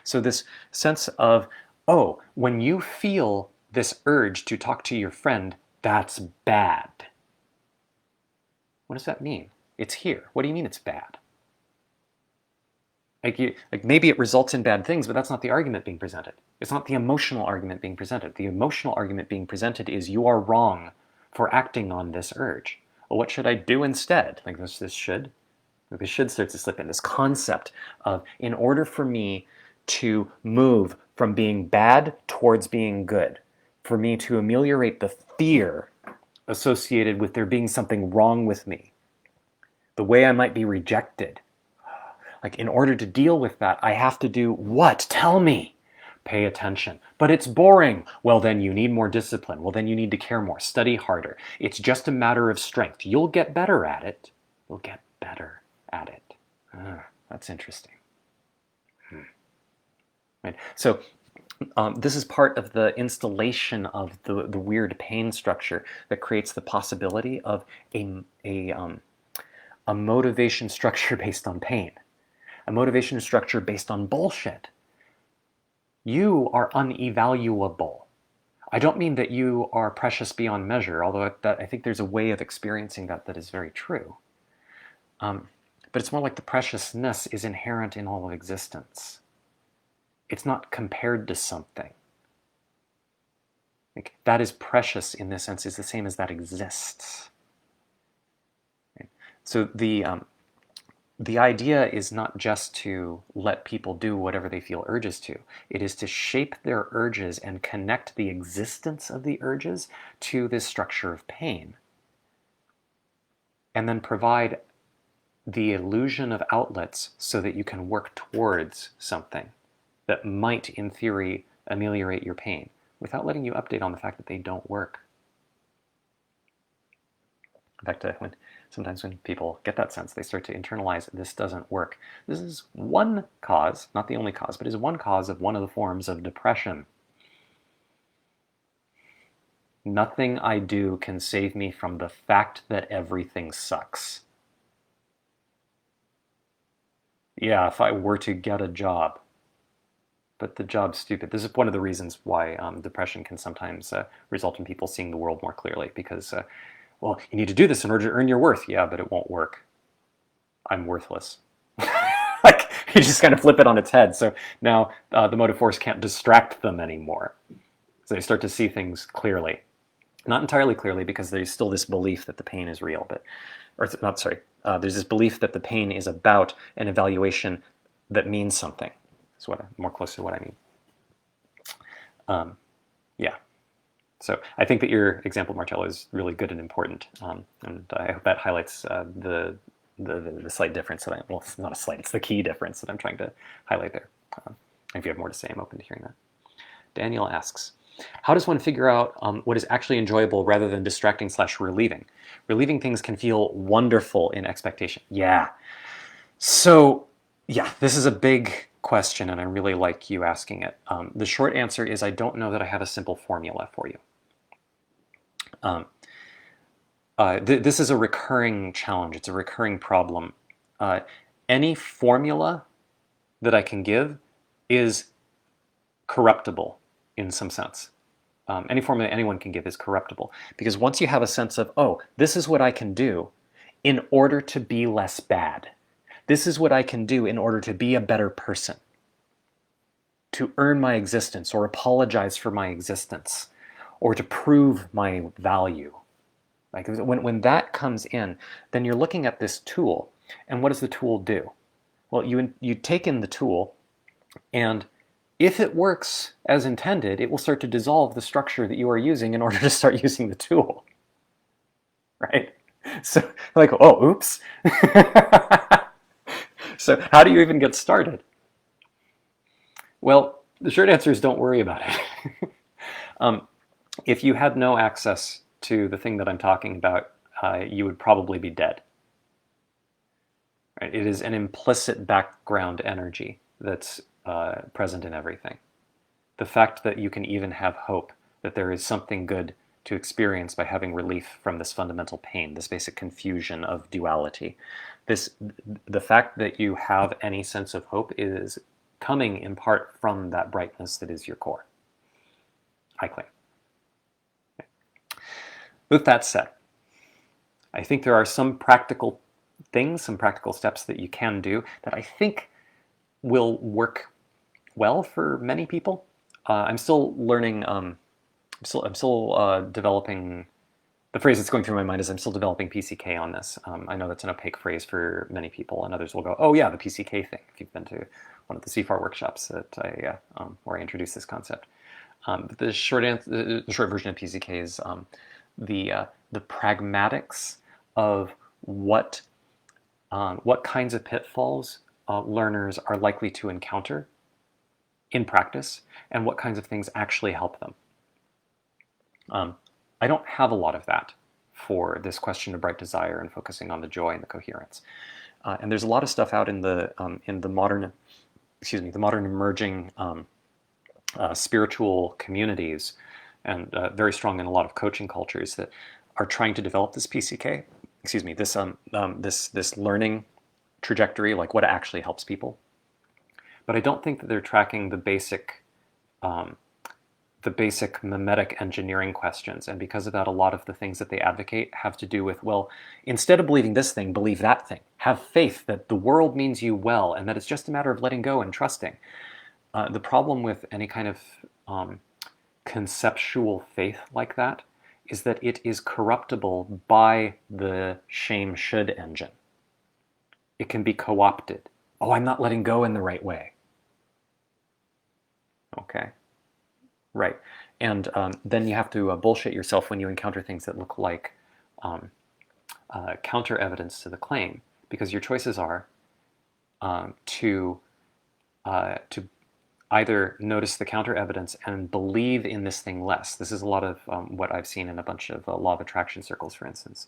So this sense of, oh, when you feel this urge to talk to your friend, that's bad. What does that mean? It's here. What do you mean it's bad? Like maybe it results in bad things, but that's not the argument being presented. It's not the emotional argument being presented. The emotional argument being presented is you are wrong for acting on this urge. Well, what should I do instead? Like this should starts to slip in. This concept of in order for me to move from being bad towards being good, for me to ameliorate the fear associated with there being something wrong with me, the way I might be rejected. Like in order to deal with that, I have to do what? Tell me. Pay attention. But it's boring. Well, then you need more discipline. Well, then you need to care more. Study harder. It's just a matter of strength. You'll get better at it. You'll get better at it. That's interesting. Right. So this is part of the installation of the weird pain structure that creates the possibility of a motivation structure based on pain, a motivation structure based on bullshit, you are unevaluable. I don't mean that you are precious beyond measure, although I think there's a way of experiencing that is very true. But it's more like the preciousness is inherent in all of existence. It's not compared to something. Like, that is precious in this sense is the same as that exists. Right? So the idea is not just to let people do whatever they feel urges to. It is to shape their urges and connect the existence of the urges to this structure of pain. And then provide the illusion of outlets so that you can work towards something that might, in theory, ameliorate your pain without letting you update on the fact that they don't work. In fact, sometimes when people get that sense, they start to internalize this doesn't work. This is one cause, not the only cause, but is one cause of one of the forms of depression. Nothing I do can save me from the fact that everything sucks. Yeah, if I were to get a job, but the job's stupid. This is one of the reasons why depression can sometimes result in people seeing the world more clearly, because, well, you need to do this in order to earn your worth. Yeah, but it won't work. I'm worthless. Like, you just kind of flip it on its head. So now the motive force can't distract them anymore. So they start to see things clearly. Not entirely clearly, because there's still this belief that the pain is real, but, or not, sorry, there's this belief that the pain is about an evaluation that means something. That's what more close to what I mean. Yeah. So I think that your example, Marcello, is really good and important, and I hope that highlights the slight difference that well, it's not a slight, it's the key difference that I'm trying to highlight there. If you have more to say, I'm open to hearing that. Daniel asks, how does one figure out what is actually enjoyable rather than distracting / relieving? Relieving things can feel wonderful in expectation. Yeah. So, yeah, this is a big question, and I really like you asking it. The short answer is I don't know that I have a simple formula for you. This is a recurring challenge. It's a recurring problem. Any formula that I can give is corruptible in some sense. Any formula anyone can give is corruptible, because once you have a sense of, oh, this is what I can do in order to be less bad. This is what I can do in order to be a better person, to earn my existence or apologize for my existence or to prove my value. Like, when that comes in, then you're looking at this tool, and what does the tool do? Well, you take in the tool, and if it works as intended, it will start to dissolve the structure that you are using in order to start using the tool. Right? So, like, oh, oops. So how do you even get started? Well, the short answer is don't worry about it. If you had no access to the thing that I'm talking about, you would probably be dead. Right? It is an implicit background energy that's present in everything. The fact that you can even have hope that there is something good to experience by having relief from this fundamental pain, this basic confusion of duality. The fact that you have any sense of hope is coming in part from that brightness that is your core, I claim. Okay. With that said, I think there are some practical things, some practical steps that you can do that I think will work well for many people. I'm still learning, I'm still developing. The phrase that's going through my mind is I'm still developing PCK on this. I know that's an opaque phrase for many people, and others will go, oh yeah, the PCK thing, if you've been to one of the CFAR workshops that where I introduced this concept. But the short version of PCK is the pragmatics of what kinds of pitfalls learners are likely to encounter in practice, and what kinds of things actually help them. I don't have a lot of that for this question of bright desire and focusing on the joy and the coherence. And there's a lot of stuff out in the modern, the modern emerging spiritual communities, and very strong in a lot of coaching cultures that are trying to develop this PCK. excuse me, this learning trajectory, like what actually helps people. But I don't think that they're tracking um, the basic memetic engineering questions. And because of that, a lot of the things that they advocate have to do with, well, instead of believing this thing, believe that thing. Have faith that the world means you well and that it's just a matter of letting go and trusting. The problem with any kind of conceptual faith like that is that it is corruptible by the shame should engine. It can be co-opted. Oh, I'm not letting go in the right way. Okay. Right. And then you have to bullshit yourself when you encounter things that look like um, counter evidence to the claim, because your choices are to either notice the counter evidence and believe in this thing less. This is a lot of what I've seen in a bunch of law of attraction circles, for instance.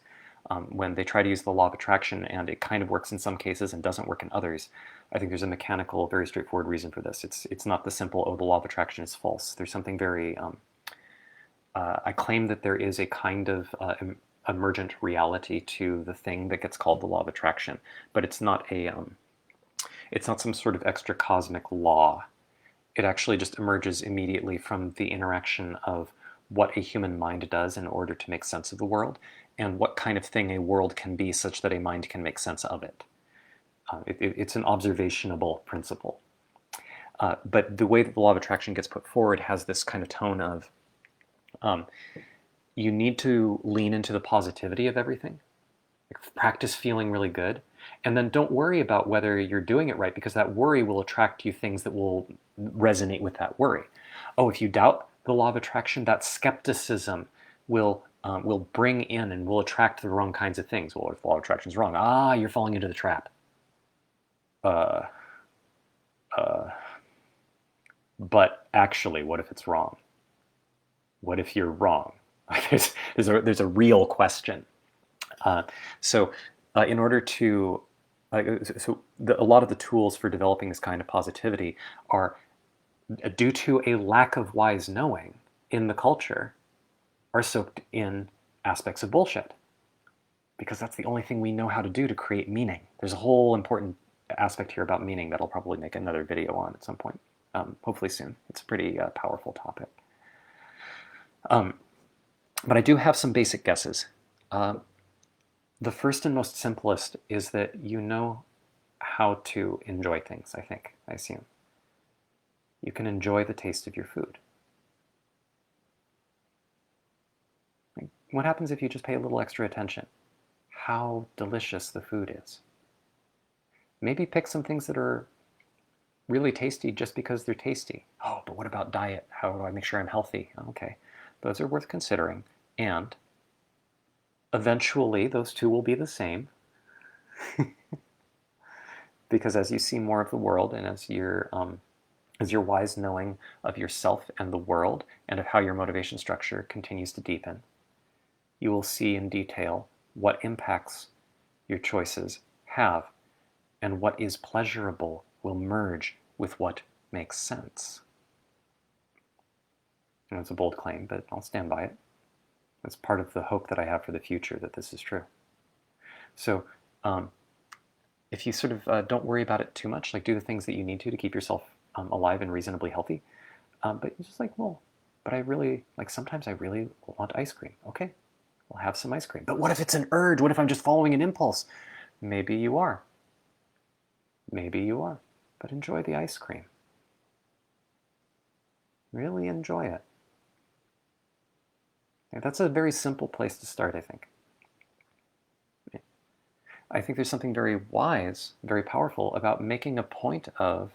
When they try to use the law of attraction and it kind of works in some cases and doesn't work in others, I think there's a mechanical, very straightforward reason for this. It's not the simple, oh, the law of attraction is false. There's something very, I claim that there is a kind of emergent reality to the thing that gets called the law of attraction, but it's not it's not some sort of extra cosmic law. It actually just emerges immediately from the interaction of what a human mind does in order to make sense of the world, and what kind of thing a world can be such that a mind can make sense of it. It's an observationable principle. But the way that the law of attraction gets put forward has this kind of tone of you need to lean into the positivity of everything. Like, practice feeling really good. And then don't worry about whether you're doing it right, because that worry will attract you things that will resonate with that worry. Oh, if you doubt the law of attraction, that skepticism will bring in and will attract the wrong kinds of things. Well, if the law of attraction is wrong, you're falling into the trap. Uh, uh, but actually, what if it's wrong? What if you're wrong? There's a real question. So in order to, a lot of the tools for developing this kind of positivity are, due to a lack of wise knowing in the culture, are soaked in aspects of bullshit. Because that's the only thing we know how to do to create meaning. There's a whole important aspect here about meaning that I'll probably make another video on at some point, hopefully soon. It's a pretty powerful topic. But I do have some basic guesses. The first and most simplest is that you know how to enjoy things, I assume. You can enjoy the taste of your food. What happens if you just pay a little extra attention? How delicious the food is. Maybe pick some things that are really tasty just because they're tasty. Oh, but what about diet? How do I make sure I'm healthy? Okay, those are worth considering. And eventually, those two will be the same. Because as you see more of the world, and as your wise knowing of yourself and the world and of how your motivation structure continues to deepen, you will see in detail what impacts your choices have, and what is pleasurable will merge with what makes sense. And it's a bold claim, but I'll stand by it. It's part of the hope that I have for the future that this is true. So if you sort of don't worry about it too much, like do the things that you need to keep yourself alive and reasonably healthy, but you're just like, well, but I really, like sometimes I really want ice cream. Okay, we'll have some ice cream. But what if it's an urge? What if I'm just following an impulse? Maybe you are. Maybe you are. But enjoy the ice cream. Really enjoy it. And that's a very simple place to start, I think. I think there's something very wise, very powerful about making a point of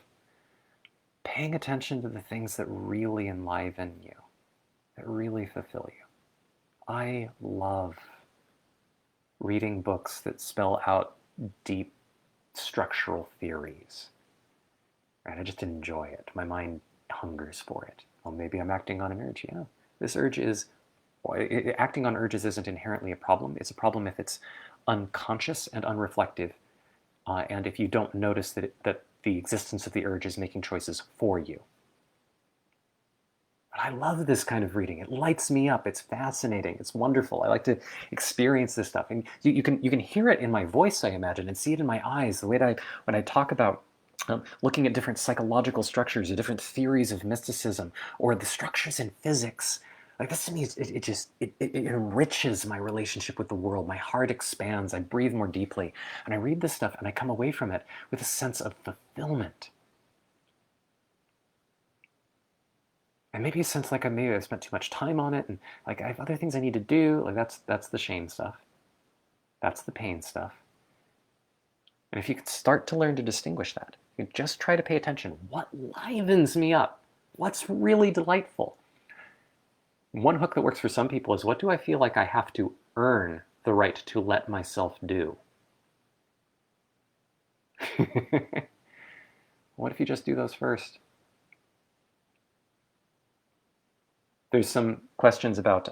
paying attention to the things that really enliven you, that really fulfill you. I love reading books that spell out deep structural theories. Right? I just enjoy it. My mind hungers for it. Well, maybe I'm acting on an urge. Yeah, this urge is, acting on urges isn't inherently a problem. It's a problem if it's unconscious and unreflective, and if you don't notice that the existence of the urge is making choices for you. I love this kind of reading. It lights me up. It's fascinating. It's wonderful. I like to experience this stuff. And you can hear it in my voice, I imagine, and see it in my eyes, the way that when I talk about looking at different psychological structures or different theories of mysticism or the structures in physics. Like this to me, it enriches my relationship with the world. My heart expands. I breathe more deeply. And I read this stuff and I come away from it with a sense of fulfillment. And maybe a sense like maybe I've spent too much time on it and like I have other things I need to do. Like that's the shame stuff. That's the pain stuff. And if you could start to learn to distinguish that, you just try to pay attention. What livens me up? What's really delightful? One hook that works for some people is, what do I feel like I have to earn the right to let myself do? What if you just do those first? There's some questions about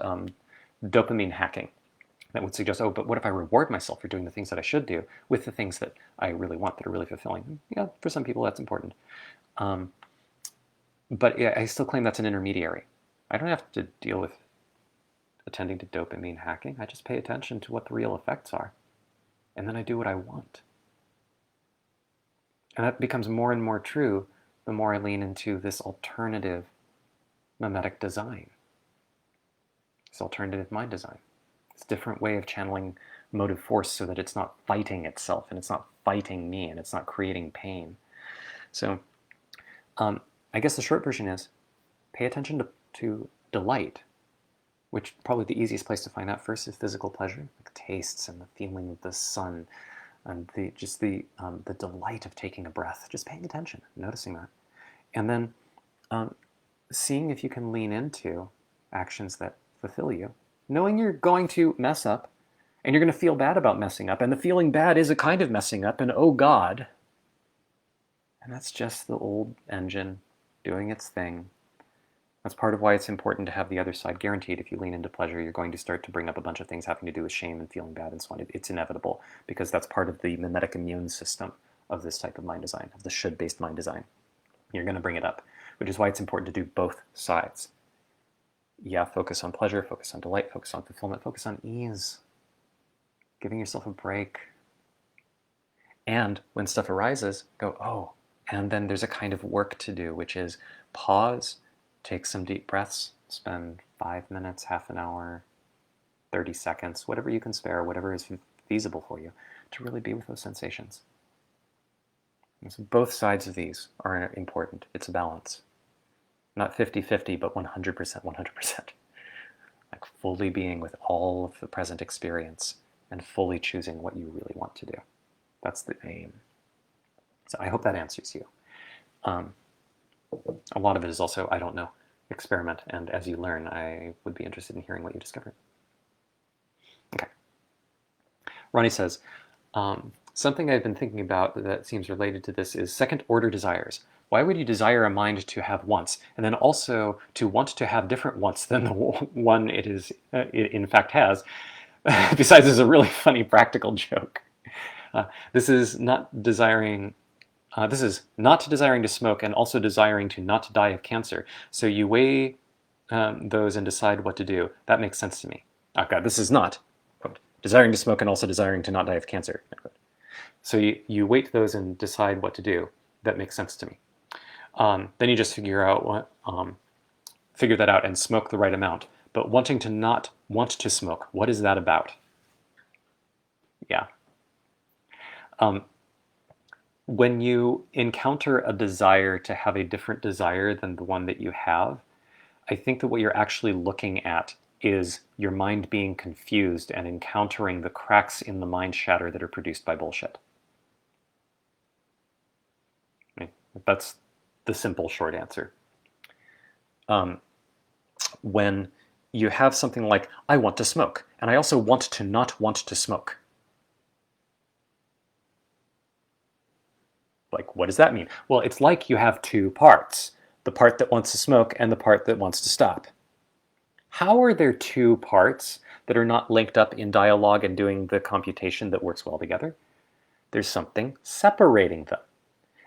dopamine hacking that would suggest, oh, but what if I reward myself for doing the things that I should do with the things that I really want, that are really fulfilling? Yeah, for some people that's important. But yeah, I still claim that's an intermediary. I don't have to deal with attending to dopamine hacking. I just pay attention to what the real effects are. And then I do what I want. And that becomes more and more true the more I lean into this alternative mimetic design. This alternative mind design. It's a different way of channeling motive force so that it's not fighting itself and it's not fighting me and it's not creating pain. So I guess the short version is pay attention to delight, which probably the easiest place to find that first is physical pleasure, like tastes and the feeling of the sun and the delight of taking a breath, just paying attention, noticing that. And then seeing if you can lean into actions that fulfill you, knowing you're going to mess up and you're going to feel bad about messing up, and the feeling bad is a kind of messing up, and oh God. And that's just the old engine doing its thing. That's part of why it's important to have the other side guaranteed. If you lean into pleasure, you're going to start to bring up a bunch of things having to do with shame and feeling bad and so on. It's inevitable because that's part of the mimetic immune system of this type of mind design, of the should-based mind design. You're going to bring it up, which is why it's important to do both sides. Yeah, focus on pleasure, focus on delight, focus on fulfillment, focus on ease, giving yourself a break. And when stuff arises, go, oh, and then there's a kind of work to do, which is pause, take some deep breaths, spend 5 minutes, half an hour, 30 seconds, whatever you can spare, whatever is feasible for you, to really be with those sensations. And so both sides of these are important. It's a balance. Not 50-50, but 100%, 100%. Like fully being with all of the present experience and fully choosing what you really want to do. That's the aim. So I hope that answers you. A lot of it is also, I don't know, experiment. And as you learn, I would be interested in hearing what you discover. Okay. Ronnie says, something I've been thinking about that seems related to this is second-order desires. Why would you desire a mind to have wants, and then also to want to have different wants than the one it in fact has? Besides, it's a really funny practical joke. This is not desiring to smoke and also desiring to not die of cancer. So you weigh those and decide what to do. That makes sense to me. Oh God, this is not, quote, desiring to smoke and also desiring to not die of cancer. So you weight those and decide what to do. That makes sense to me. Then you just figure that out and smoke the right amount. But wanting to not want to smoke, what is that about? Yeah. When you encounter a desire to have a different desire than the one that you have, I think that what you're actually looking at is your mind being confused and encountering the cracks in the mind shatter that are produced by bullshit. That's the simple short answer. When you have something like, I want to smoke, and I also want to not want to smoke. Like, what does that mean? Well, it's like you have two parts, the part that wants to smoke and the part that wants to stop. How are there two parts that are not linked up in dialogue and doing the computation that works well together? There's something separating them.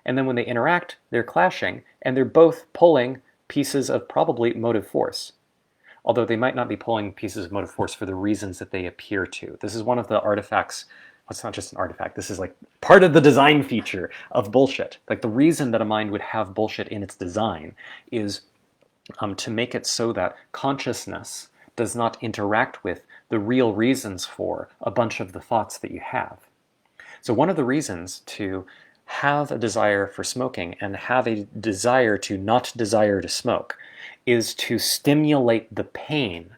And then when they interact, they're clashing, and they're both pulling pieces of probably motive force, although they might not be pulling pieces of motive force for the reasons that they appear to. This is one of the artifacts. It's not just an artifact. This is like part of the design feature of bullshit. Like the reason that a mind would have bullshit in its design is to make it so that consciousness does not interact with the real reasons for a bunch of the thoughts that you have. So one of the reasons to have a desire for smoking and have a desire to not desire to smoke is to stimulate the pain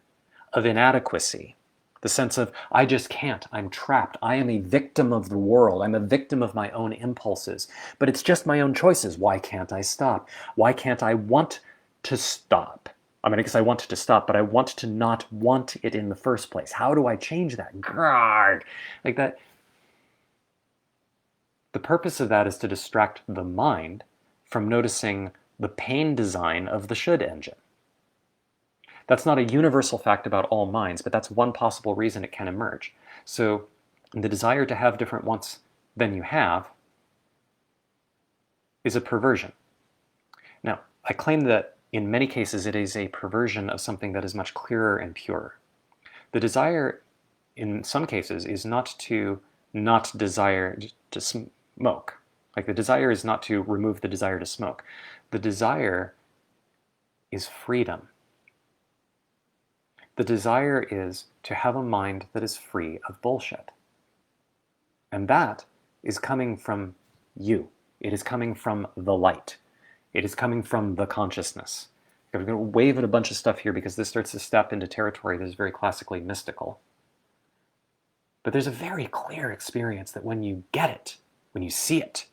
of inadequacy. The sense of, I just can't, I'm trapped, I am a victim of the world, I'm a victim of my own impulses, but it's just my own choices. Why can't I stop? Why can't I want to stop? I mean, I guess I want it to stop, but I want to not want it in the first place. How do I change that? Grrr! Like that. The purpose of that is to distract the mind from noticing the pain design of the should engine. That's not a universal fact about all minds, but that's one possible reason it can emerge. So the desire to have different wants than you have is a perversion. Now, I claim that in many cases it is a perversion of something that is much clearer and purer. The desire in some cases is not to not desire to smoke. Like the desire is not to remove the desire to smoke. The desire is freedom. The desire is to have a mind that is free of bullshit. And that is coming from you. It is coming from the light. It is coming from the consciousness. I'm going to wave at a bunch of stuff here because this starts to step into territory that is very classically mystical. But there's a very clear experience that when you get it, when you see it,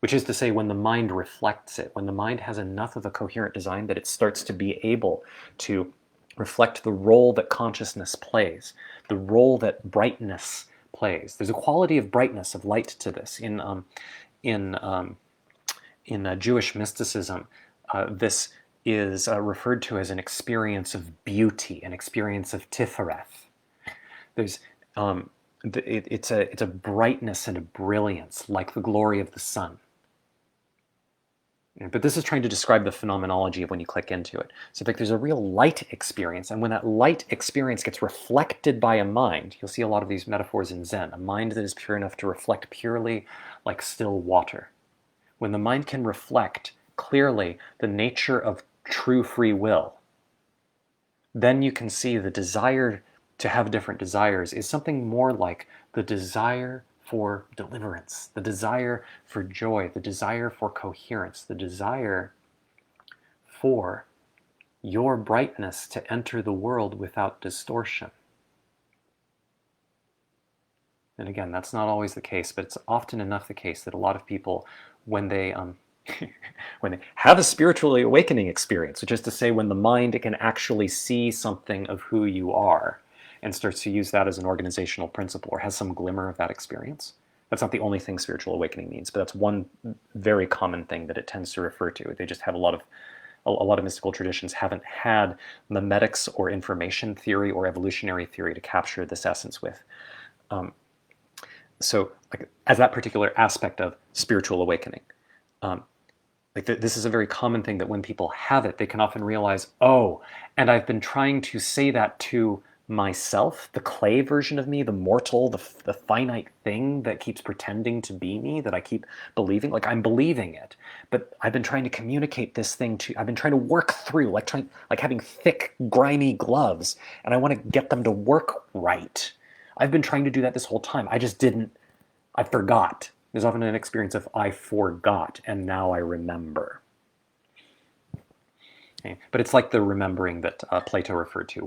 which is to say when the mind reflects it, when the mind has enough of a coherent design that it starts to be able to reflect the role that consciousness plays, the role that brightness plays. There's a quality of brightness, of light to this. In Jewish mysticism, this is referred to as an experience of beauty, an experience of tifereth. There's it's a brightness and a brilliance like the glory of the sun. But this is trying to describe the phenomenology of when you click into it. So like there's a real light experience, and when that light experience gets reflected by a mind, you'll see a lot of these metaphors in Zen, a mind that is pure enough to reflect purely like still water. When the mind can reflect clearly the nature of true free will, then you can see the desire to have different desires is something more like the desire for deliverance, the desire for joy, the desire for coherence, the desire for your brightness to enter the world without distortion. And again, that's not always the case, but it's often enough the case that a lot of people, when they when they have a spiritually awakening experience, which is to say when the mind can actually see something of who you are, and starts to use that as an organizational principle or has some glimmer of that experience. That's not the only thing spiritual awakening means, but that's one very common thing that it tends to refer to. They just have a lot of mystical traditions haven't had memetics or information theory or evolutionary theory to capture this essence with. So like, as that particular aspect of spiritual awakening, this is a very common thing that when people have it, they can often realize, oh, and I've been trying to say that to myself, the clay version of me, the mortal, the finite thing that keeps pretending to be me, that I keep believing, like I'm believing it, but I've been trying to communicate this thing to, I've been trying to work through, like having thick, grimy gloves, and I want to get them to work right. I've been trying to do that this whole time. I forgot. There's often an experience of I forgot, and now I remember. Okay. But it's like the remembering that Plato referred to,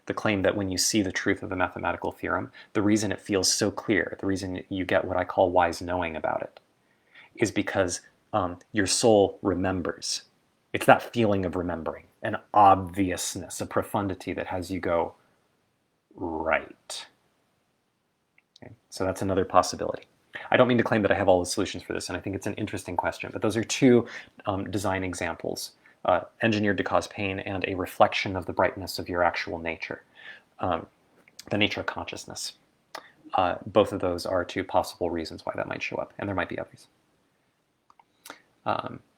the claim that when you see the truth of a mathematical theorem, the reason it feels so clear, the reason you get what I call wise knowing about it, is because your soul remembers. It's that feeling of remembering, an obviousness, a profundity that has you go, right. Okay. So that's another possibility. I don't mean to claim that I have all the solutions for this, and I think it's an interesting question, but those are two design examples. Engineered to cause pain and a reflection of the brightness of your actual nature, the nature of consciousness. Both of those are two possible reasons why that might show up, and there might be others.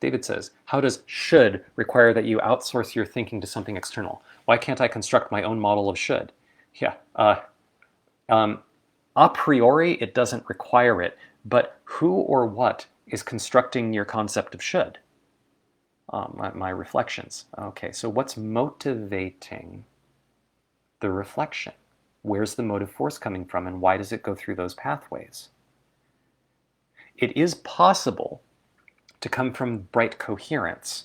David says, how does should require that you outsource your thinking to something external? Why can't I construct my own model of should? Yeah, a priori it doesn't require it, but who or what is constructing your concept of should? My reflections. Okay, so what's motivating the reflection? Where's the motive force coming from, and why does it go through those pathways? It is possible to come from bright coherence,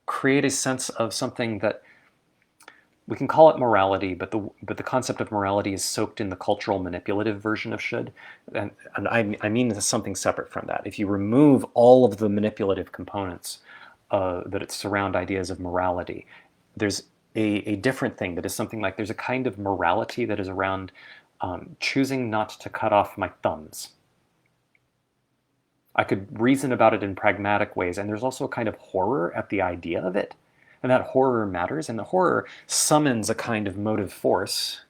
create a sense of something that we can call it morality, but the concept of morality is soaked in the cultural manipulative version of should, and I mean something separate from that. If you remove all of the manipulative components that surround ideas of morality, there's a different thing that is something like there's a kind of morality that is around choosing not to cut off my thumbs. I could reason about it in pragmatic ways, and there's also a kind of horror at the idea of it. And that horror matters, and the horror summons a kind of motive force.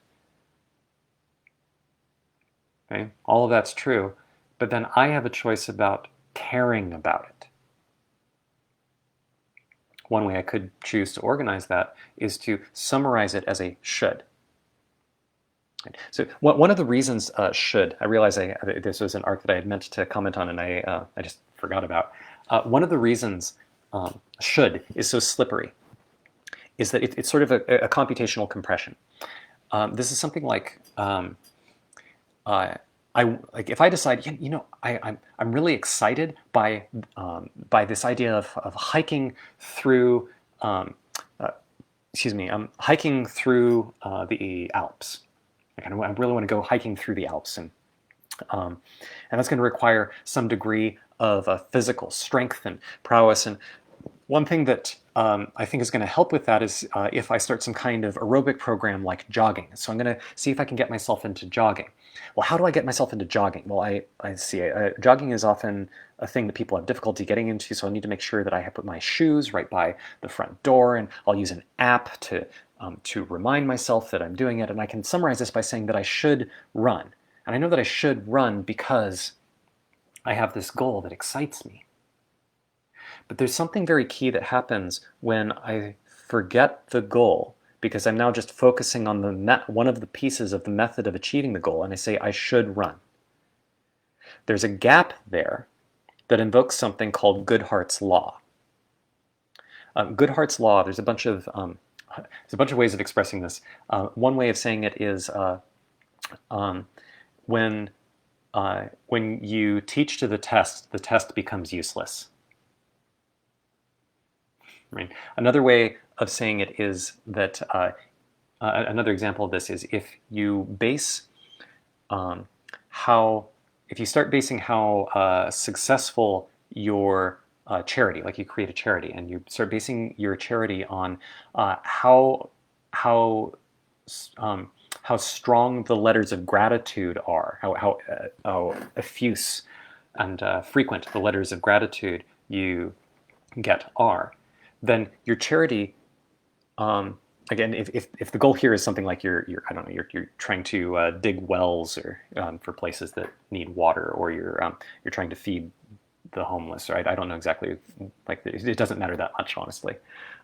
Okay? All of that's true, but then I have a choice about caring about it. One way I could choose to organize that is to summarize it as a should. So one of the reasons should, I realize this was an arc that I had meant to comment on and I just forgot about. One of the reasons should is so slippery is that it's sort of a computational compression. This is something like, if I decide, I'm really excited by this idea of hiking through, I'm hiking through the Alps. I really want to go hiking through the Alps, and that's going to require some degree of physical strength and prowess. And one thing that I think is going to help with that is if I start some kind of aerobic program like jogging. So I'm going to see if I can get myself into jogging. Well, how do I get myself into jogging? Well, I see. Jogging is often a thing that people have difficulty getting into, so I need to make sure that I put my shoes right by the front door, and I'll use an app to remind myself that I'm doing it. And I can summarize this by saying that I should run. And I know that I should run because I have this goal that excites me. But there's something very key that happens when I forget the goal, because I'm now just focusing on one of the pieces of the method of achieving the goal, and I say I should run. There's a gap there that invokes something called Goodhart's law. Goodhart's law, there's a bunch of ways of expressing this. One way of saying it is when you teach to the test becomes useless. Right. Another way of saying it is that another example of this is if you base if you start basing how successful your charity, like you create a charity, and you start basing your charity on how strong the letters of gratitude are, how effuse and frequent the letters of gratitude you get are, then your charity, again, if the goal here is something like you're trying to dig wells or for places that need water, or you're trying to feed the homeless, right? I don't know exactly, like it doesn't matter that much, honestly.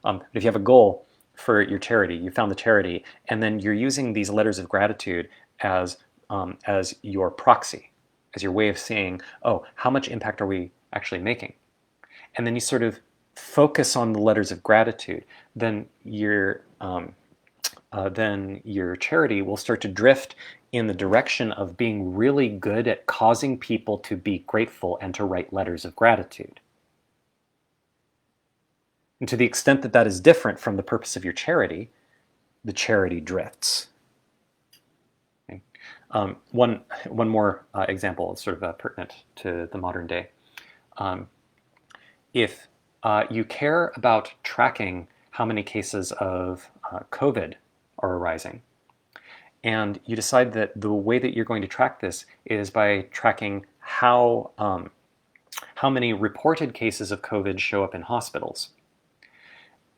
But if you have a goal for your charity, you found the charity, and then you're using these letters of gratitude as your proxy, as your way of saying, oh, how much impact are we actually making? And then you sort of focus on the letters of gratitude, then your charity will start to drift in the direction of being really good at causing people to be grateful and to write letters of gratitude. And to the extent that that is different from the purpose of your charity, the charity drifts. Okay. One more example is sort of pertinent to the modern day. If you care about tracking how many cases of COVID are arising, and you decide that the way that you're going to track this is by tracking how many reported cases of COVID show up in hospitals.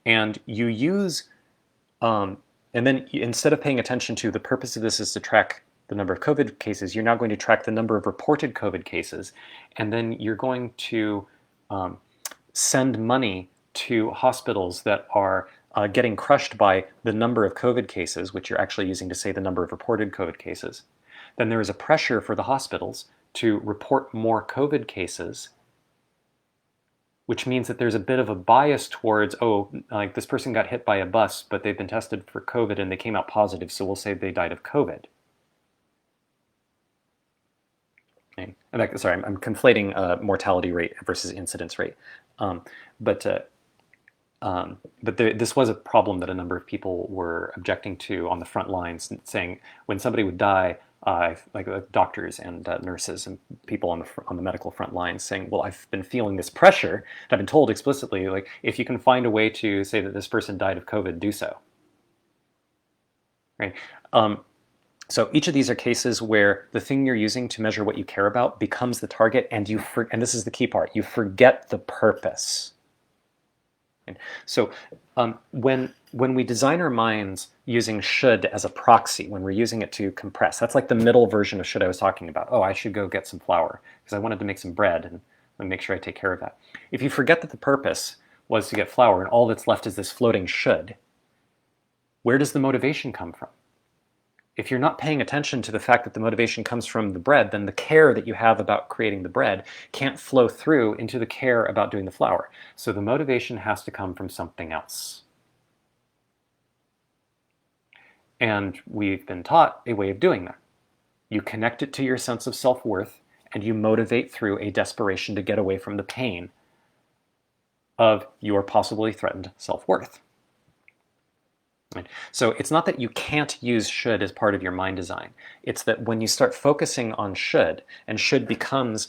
And you use, and then instead of paying attention to the purpose of this is to track the number of COVID cases, you're now going to track the number of reported COVID cases, and then you're going to send money to hospitals that are getting crushed by the number of COVID cases, which you're actually using to say the number of reported COVID cases, then there is a pressure for the hospitals to report more COVID cases, which means that there's a bit of a bias towards, oh, like this person got hit by a bus, but they've been tested for COVID and they came out positive, so we'll say they died of COVID. Okay. Sorry, I'm conflating mortality rate versus incidence rate. Um, but this was a problem that a number of people were objecting to on the front lines, saying when somebody would die, like doctors and nurses and people on the medical front lines, saying, "Well, I've been feeling this pressure, and I've been told explicitly, like if you can find a way to say that this person died of COVID, do so." Right. So each of these are cases where the thing you're using to measure what you care about becomes the target, and and this is the key part, you forget the purpose. So when we design our minds using should as a proxy, when we're using it to compress, that's like the middle version of should I was talking about. Oh, I should go get some flour because I wanted to make some bread and make sure I take care of that. If you forget that the purpose was to get flour and all that's left is this floating should, where does the motivation come from? If you're not paying attention to the fact that the motivation comes from the bread, then the care that you have about creating the bread can't flow through into the care about doing the flour. So the motivation has to come from something else. And we've been taught a way of doing that. You connect it to your sense of self-worth, and you motivate through a desperation to get away from the pain of your possibly threatened self-worth. Right. So it's not that you can't use should as part of your mind design. It's that when you start focusing on should, and should becomes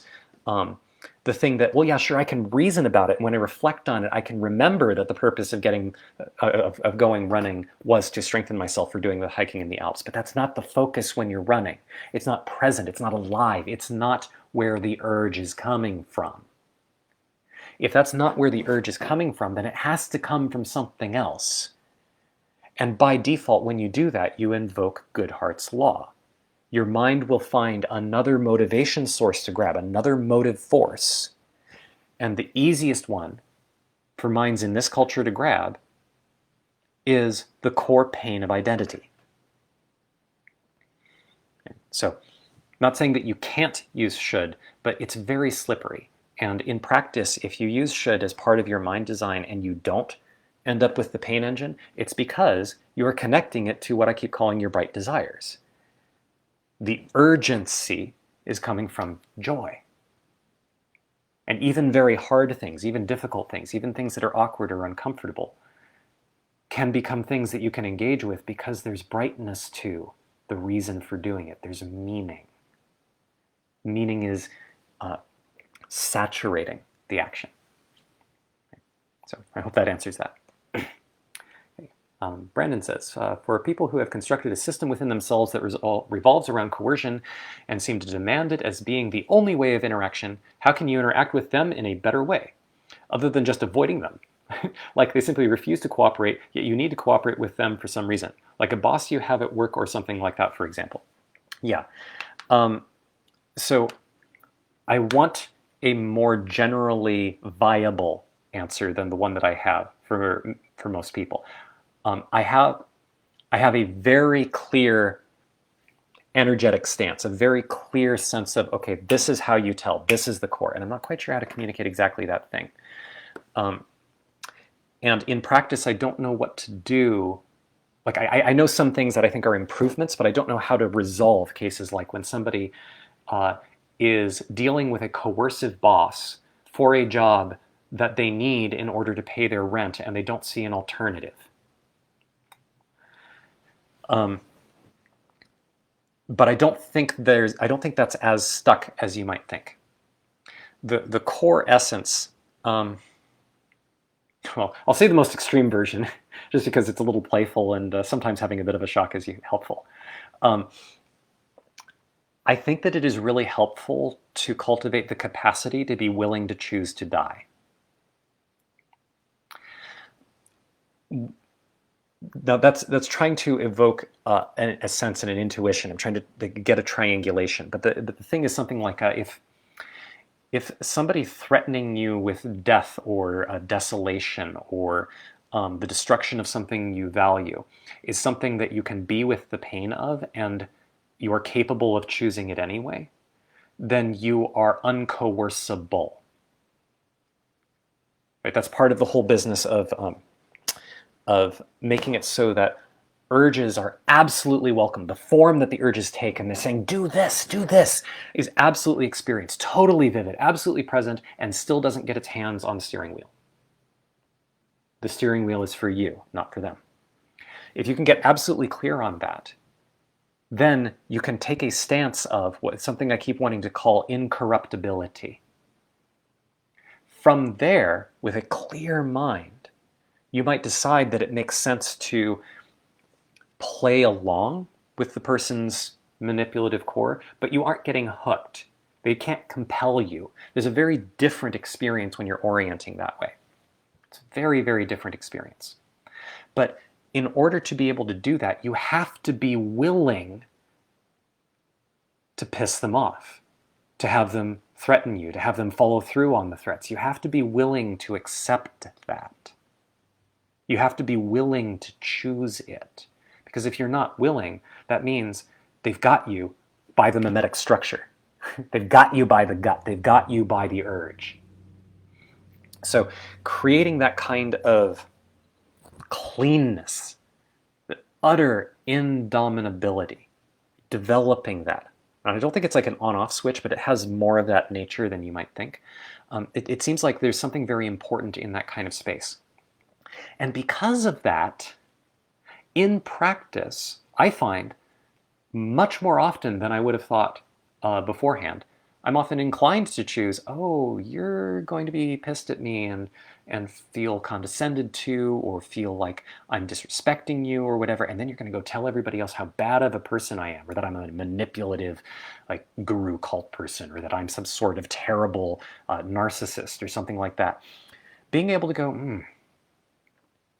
the thing that, well, yeah, sure, I can reason about it. And when I reflect on it, I can remember that the purpose of going running was to strengthen myself for doing the hiking in the Alps. But that's not the focus when you're running. It's not present. It's not alive. It's not where the urge is coming from. If that's not where the urge is coming from, then it has to come from something else. And by default, when you do that, you invoke Goodhart's law. Your mind will find another motivation source to grab, another motive force. And the easiest one for minds in this culture to grab is the core pain of identity. So, not saying that you can't use should, but it's very slippery. And in practice, if you use should as part of your mind design and you don't end up with the pain engine, it's because you are connecting it to what I keep calling your bright desires. The urgency is coming from joy. And even very hard things, even difficult things, even things that are awkward or uncomfortable, can become things that you can engage with because there's brightness to the reason for doing it. There's meaning. Meaning is saturating the action. So I hope that answers that. Brandon says, for people who have constructed a system within themselves that revolves around coercion and seem to demand it as being the only way of interaction, how can you interact with them in a better way, other than just avoiding them? Like they simply refuse to cooperate, yet you need to cooperate with them for some reason, like a boss you have at work or something like that, for example. Yeah. So I want a more generally viable answer than the one that I have for most people. I have a very clear energetic stance, a very clear sense of, okay, this is how you tell, this is the core, and I'm not quite sure how to communicate exactly that thing. And in practice, I don't know what to do. Like I know some things that I think are improvements, but I don't know how to resolve cases like when somebody is dealing with a coercive boss for a job that they need in order to pay their rent and they don't see an alternative. But I don't think that's as stuck as you might think. The core essence, well, I'll say the most extreme version, just because it's a little playful and sometimes having a bit of a shock is helpful. I think that it is really helpful to cultivate the capacity to be willing to choose to die. Now that's trying to evoke a sense and an intuition. I'm trying to get a triangulation. But the thing is something like If somebody threatening you with death or desolation or the destruction of something you value is something that you can be with the pain of and you are capable of choosing it anyway, then you are uncoercible. Right? That's part of the whole business of making it so that urges are absolutely welcome. The form that the urges take, and they're saying, do this, is absolutely experienced, totally vivid, absolutely present, and still doesn't get its hands on the steering wheel. The steering wheel is for you, not for them. If you can get absolutely clear on that, then you can take a stance of something I keep wanting to call incorruptibility. From there, with a clear mind, you might decide that it makes sense to play along with the person's manipulative core, but you aren't getting hooked. They can't compel you. There's a very different experience when you're orienting that way. It's a very, very different experience. But in order to be able to do that, you have to be willing to piss them off, to have them threaten you, to have them follow through on the threats. You have to be willing to accept that. You have to be willing to choose it. Because if you're not willing, that means they've got you by the mimetic structure. They've got you by the gut. They've got you by the urge. So creating that kind of cleanness, the utter indomitability, developing that. And I don't think it's like an on-off switch, but it has more of that nature than you might think. It seems like there's something very important in that kind of space. And because of that, in practice, I find much more often than I would have thought beforehand, I'm often inclined to choose, oh, you're going to be pissed at me and feel condescended to, or feel like I'm disrespecting you or whatever, and then you're going to go tell everybody else how bad of a person I am, or that I'm a manipulative, like, guru cult person, or that I'm some sort of terrible narcissist or something like that. Being able to go,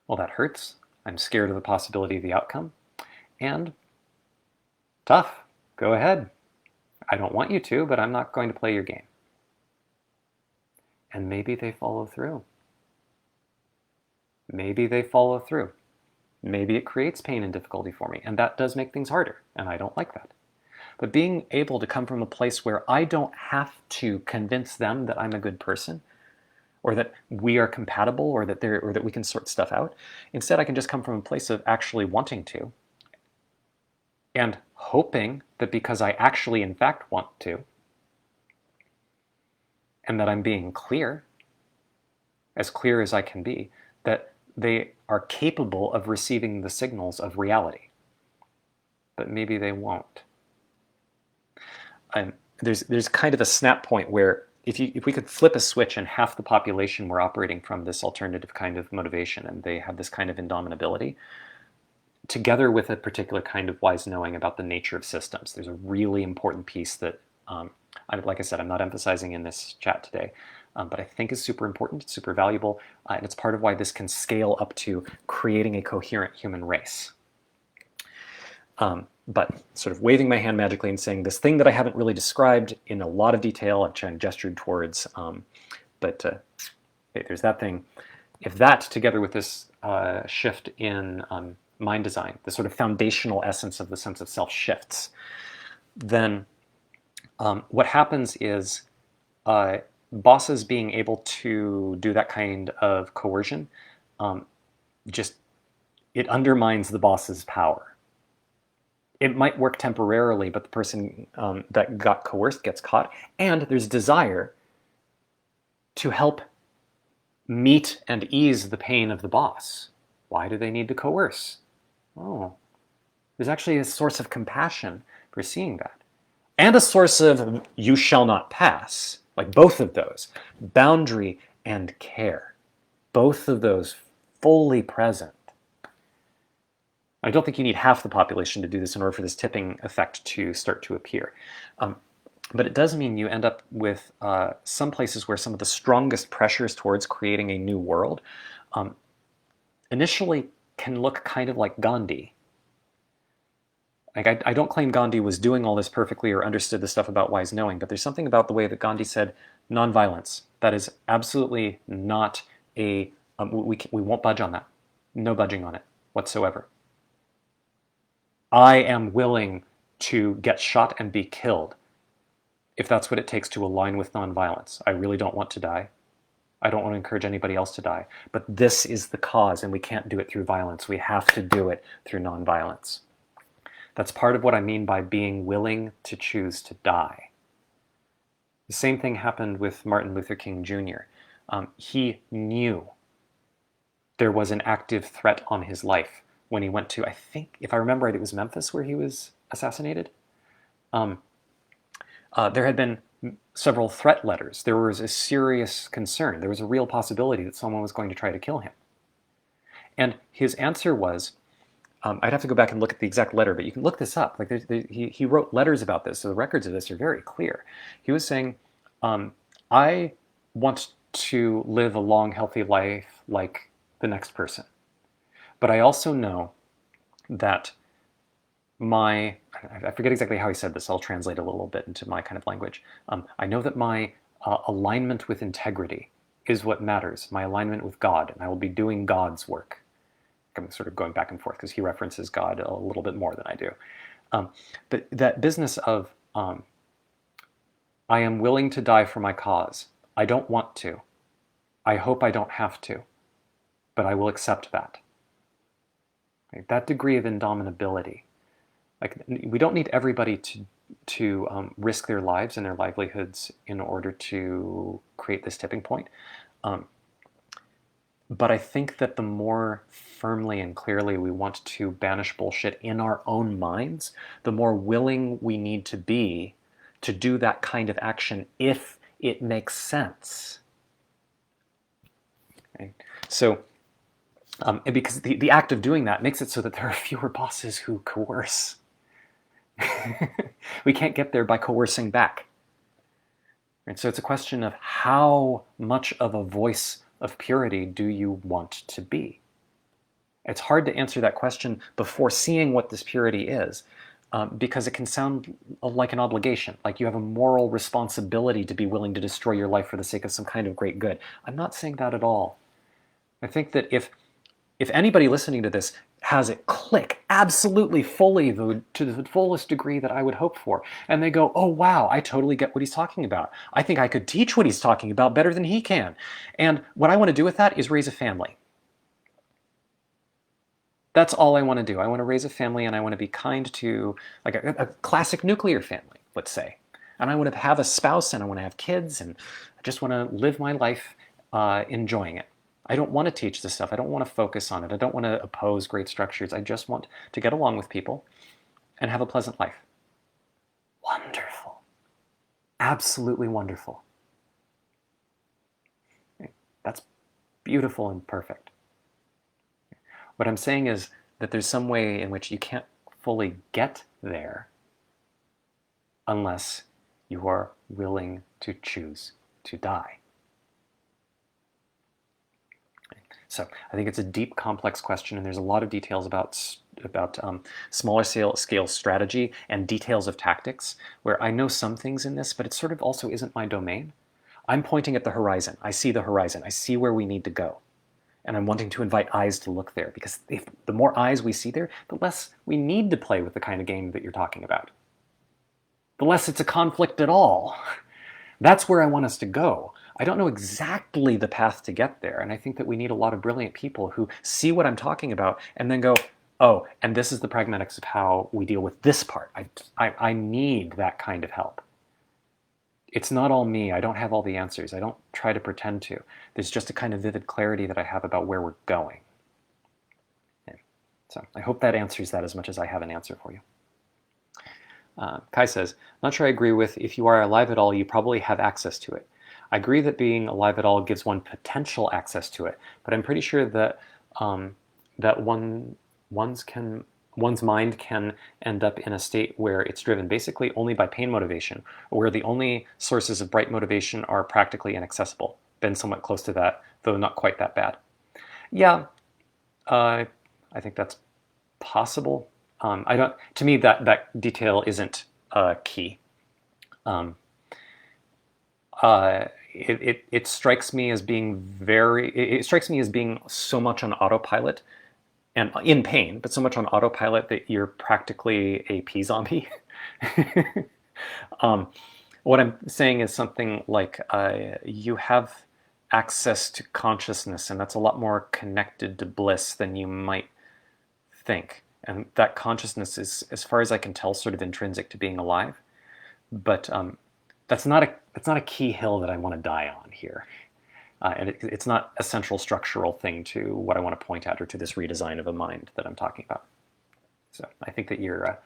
well, that hurts. I'm scared of the possibility of the outcome. And tough, go ahead. I don't want you to, but I'm not going to play your game. And maybe they follow through. Maybe they follow through. Maybe it creates pain and difficulty for me, and that does make things harder, and I don't like that. But being able to come from a place where I don't have to convince them that I'm a good person, or that we are compatible, or that we can sort stuff out. Instead, I can just come from a place of actually wanting to, and hoping that because I actually in fact want to, and that I'm being clear as I can be, that they are capable of receiving the signals of reality. But maybe they won't. There's kind of a snap point where if we could flip a switch and half the population were operating from this alternative kind of motivation, and they have this kind of indomitability, together with a particular kind of wise knowing about the nature of systems. There's a really important piece that, like I said, I'm not emphasizing in this chat today, but I think is super important, it's super valuable, and it's part of why this can scale up to creating a coherent human race. But sort of waving my hand magically and saying this thing that I haven't really described in a lot of detail, I've gestured towards, but there's that thing. If that, together with this shift in mind design, the sort of foundational essence of the sense of self shifts, then what happens is bosses being able to do that kind of coercion, it undermines the boss's power. It might work temporarily, but the person that got coerced gets caught, and there's desire to help meet and ease the pain of the boss. Why do they need to coerce? Oh, there's actually a source of compassion for seeing that. And a source of you shall not pass, like both of those, boundary and care, both of those fully present. I don't think you need half the population to do this in order for this tipping effect to start to appear. But it does mean you end up with some places where some of the strongest pressures towards creating a new world initially can look kind of like Gandhi. Like, I don't claim Gandhi was doing all this perfectly or understood the stuff about wise knowing, but there's something about the way that Gandhi said nonviolence. That is absolutely not a, we won't budge on that. No budging on it whatsoever. I am willing to get shot and be killed if that's what it takes to align with nonviolence. I really don't want to die. I don't want to encourage anybody else to die. But this is the cause, and we can't do it through violence. We have to do it through nonviolence. That's part of what I mean by being willing to choose to die. The same thing happened with Martin Luther King Jr. He knew there was an active threat on his life when he went to, I think, if I remember right, it was Memphis where he was assassinated. There had been several threat letters. There was a serious concern. There was a real possibility that someone was going to try to kill him. And his answer was, I'd have to go back and look at the exact letter, but you can look this up. Like he wrote letters about this, so the records of this are very clear. He was saying, I want to live a long, healthy life like the next person. But I also know that I forget exactly how he said this, I'll translate a little bit into my kind of language. I know that my alignment with integrity is what matters, my alignment with God, and I will be doing God's work. I'm sort of going back and forth because he references God a little bit more than I do. But that business of, I am willing to die for my cause. I don't want to. I hope I don't have to, but I will accept that. Right? That degree of indomitability. Like, we don't need everybody to risk their lives and their livelihoods in order to create this tipping point. But I think that the more firmly and clearly we want to banish bullshit in our own minds, the more willing we need to be to do that kind of action if it makes sense. Okay? So, because the act of doing that makes it so that there are fewer bosses who coerce. We can't get there by coercing back. Right? So it's a question of how much of a voice of purity do you want to be? It's hard to answer that question before seeing what this purity is, because it can sound like an obligation, like you have a moral responsibility to be willing to destroy your life for the sake of some kind of great good. I'm not saying that at all. I think that if anybody listening to this has it click absolutely fully to the fullest degree that I would hope for, and they go, oh wow, I totally get what he's talking about. I think I could teach what he's talking about better than he can. And what I want to do with that is raise a family. That's all I want to do. I want to raise a family, and I want to be kind to, like, a classic nuclear family, let's say. And I want to have a spouse, and I want to have kids, and I just want to live my life enjoying it. I don't want to teach this stuff. I don't want to focus on it. I don't want to oppose great structures. I just want to get along with people and have a pleasant life. Wonderful. Absolutely wonderful. That's beautiful and perfect. What I'm saying is that there's some way in which you can't fully get there unless you are willing to choose to die. So I think it's a deep, complex question, and there's a lot of details about smaller scale strategy and details of tactics, where I know some things in this, but it sort of also isn't my domain. I'm pointing at the horizon. I see the horizon. I see where we need to go. And I'm wanting to invite eyes to look there, because the more eyes we see there, the less we need to play with the kind of game that you're talking about. The less it's a conflict at all. That's where I want us to go. I don't know exactly the path to get there, and I think that we need a lot of brilliant people who see what I'm talking about and then go, oh, and this is the pragmatics of how we deal with this part. I need that kind of help. It's not all me. I don't have all the answers. I don't try to pretend to. There's just a kind of vivid clarity that I have about where we're going. Okay. So I hope that answers that as much as I have an answer for you. Kai says, not sure I agree with, if you are alive at all, you probably have access to it. I agree that being alive at all gives one potential access to it, but I'm pretty sure that one's mind can end up in a state where it's driven basically only by pain motivation, or where the only sources of bright motivation are practically inaccessible. Been somewhat close to that, though not quite that bad. Yeah, I think that's possible. I don't. To me, that detail isn't key. Um, it strikes me as being it strikes me as being so much on autopilot and in pain, but so much on autopilot that you're practically a pea zombie. um, what I'm saying is something like you have access to consciousness, and that's a lot more connected to bliss than you might think. And that consciousness is, as far as I can tell, sort of intrinsic to being alive. But that's not a key hill that I want to die on here. And it's not a central structural thing to what I want to point at or to this redesign of a mind that I'm talking about. So I think that you're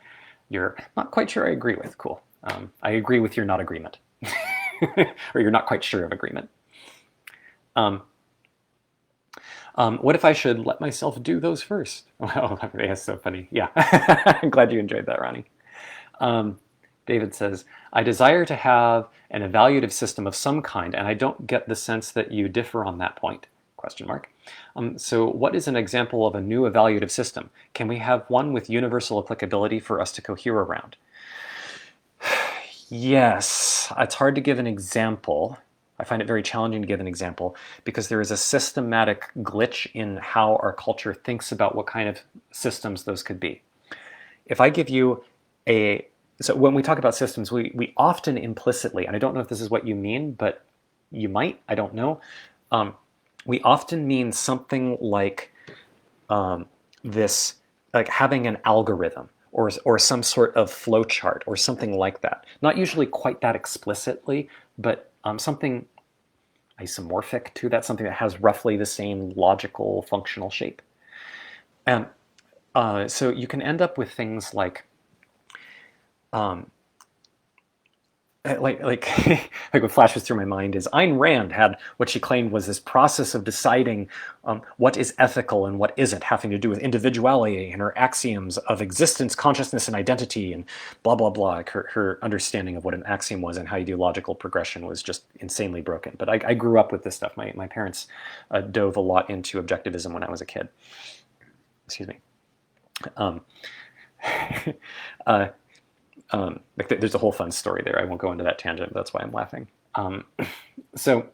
not quite sure I agree with. Cool. I agree with your not agreement. Or you're not quite sure of agreement. What if I should let myself do those first? Oh, that's so funny. Yeah. I'm glad you enjoyed that, Ronnie. David says, I desire to have an evaluative system of some kind, and I don't get the sense that you differ on that point. Question mark. So what is an example of a new evaluative system? Can we have one with universal applicability for us to cohere around? Yes, it's hard to give an example. I find it very challenging to give an example because there is a systematic glitch in how our culture thinks about what kind of systems those could be. If I give you so when we talk about systems, we often implicitly, and I don't know if this is what you mean, but you might, I don't know, we often mean something like this, like having an algorithm or some sort of flow chart or something like that. Not usually quite that explicitly, but something isomorphic to that, something that has roughly the same logical functional shape. And so you can end up with things like like what flashes through my mind is Ayn Rand had what she claimed was this process of deciding what is ethical and what isn't, having to do with individuality and her axioms of existence, consciousness, and identity, and blah, blah, blah. Like her understanding of what an axiom was and how you do logical progression was just insanely broken. But I grew up with this stuff. My parents dove a lot into objectivism when I was a kid. Excuse me. Like there's a whole fun story there. I won't go into that tangent, but that's why I'm laughing. So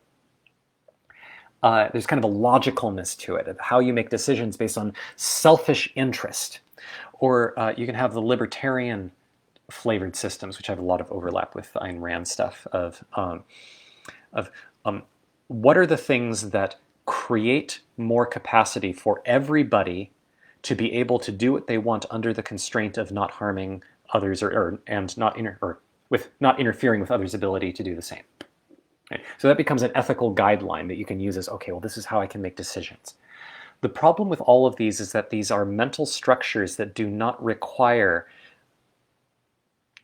there's kind of a logicalness to it, of how you make decisions based on selfish interest. Or you can have the libertarian flavored systems, which have a lot of overlap with Ayn Rand stuff, of what are the things that create more capacity for everybody to be able to do what they want under the constraint of not harming others and not interfering with others' ability to do the same. Right? So that becomes an ethical guideline that you can use as, okay, well, this is how I can make decisions. The problem with all of these is that these are mental structures that do not require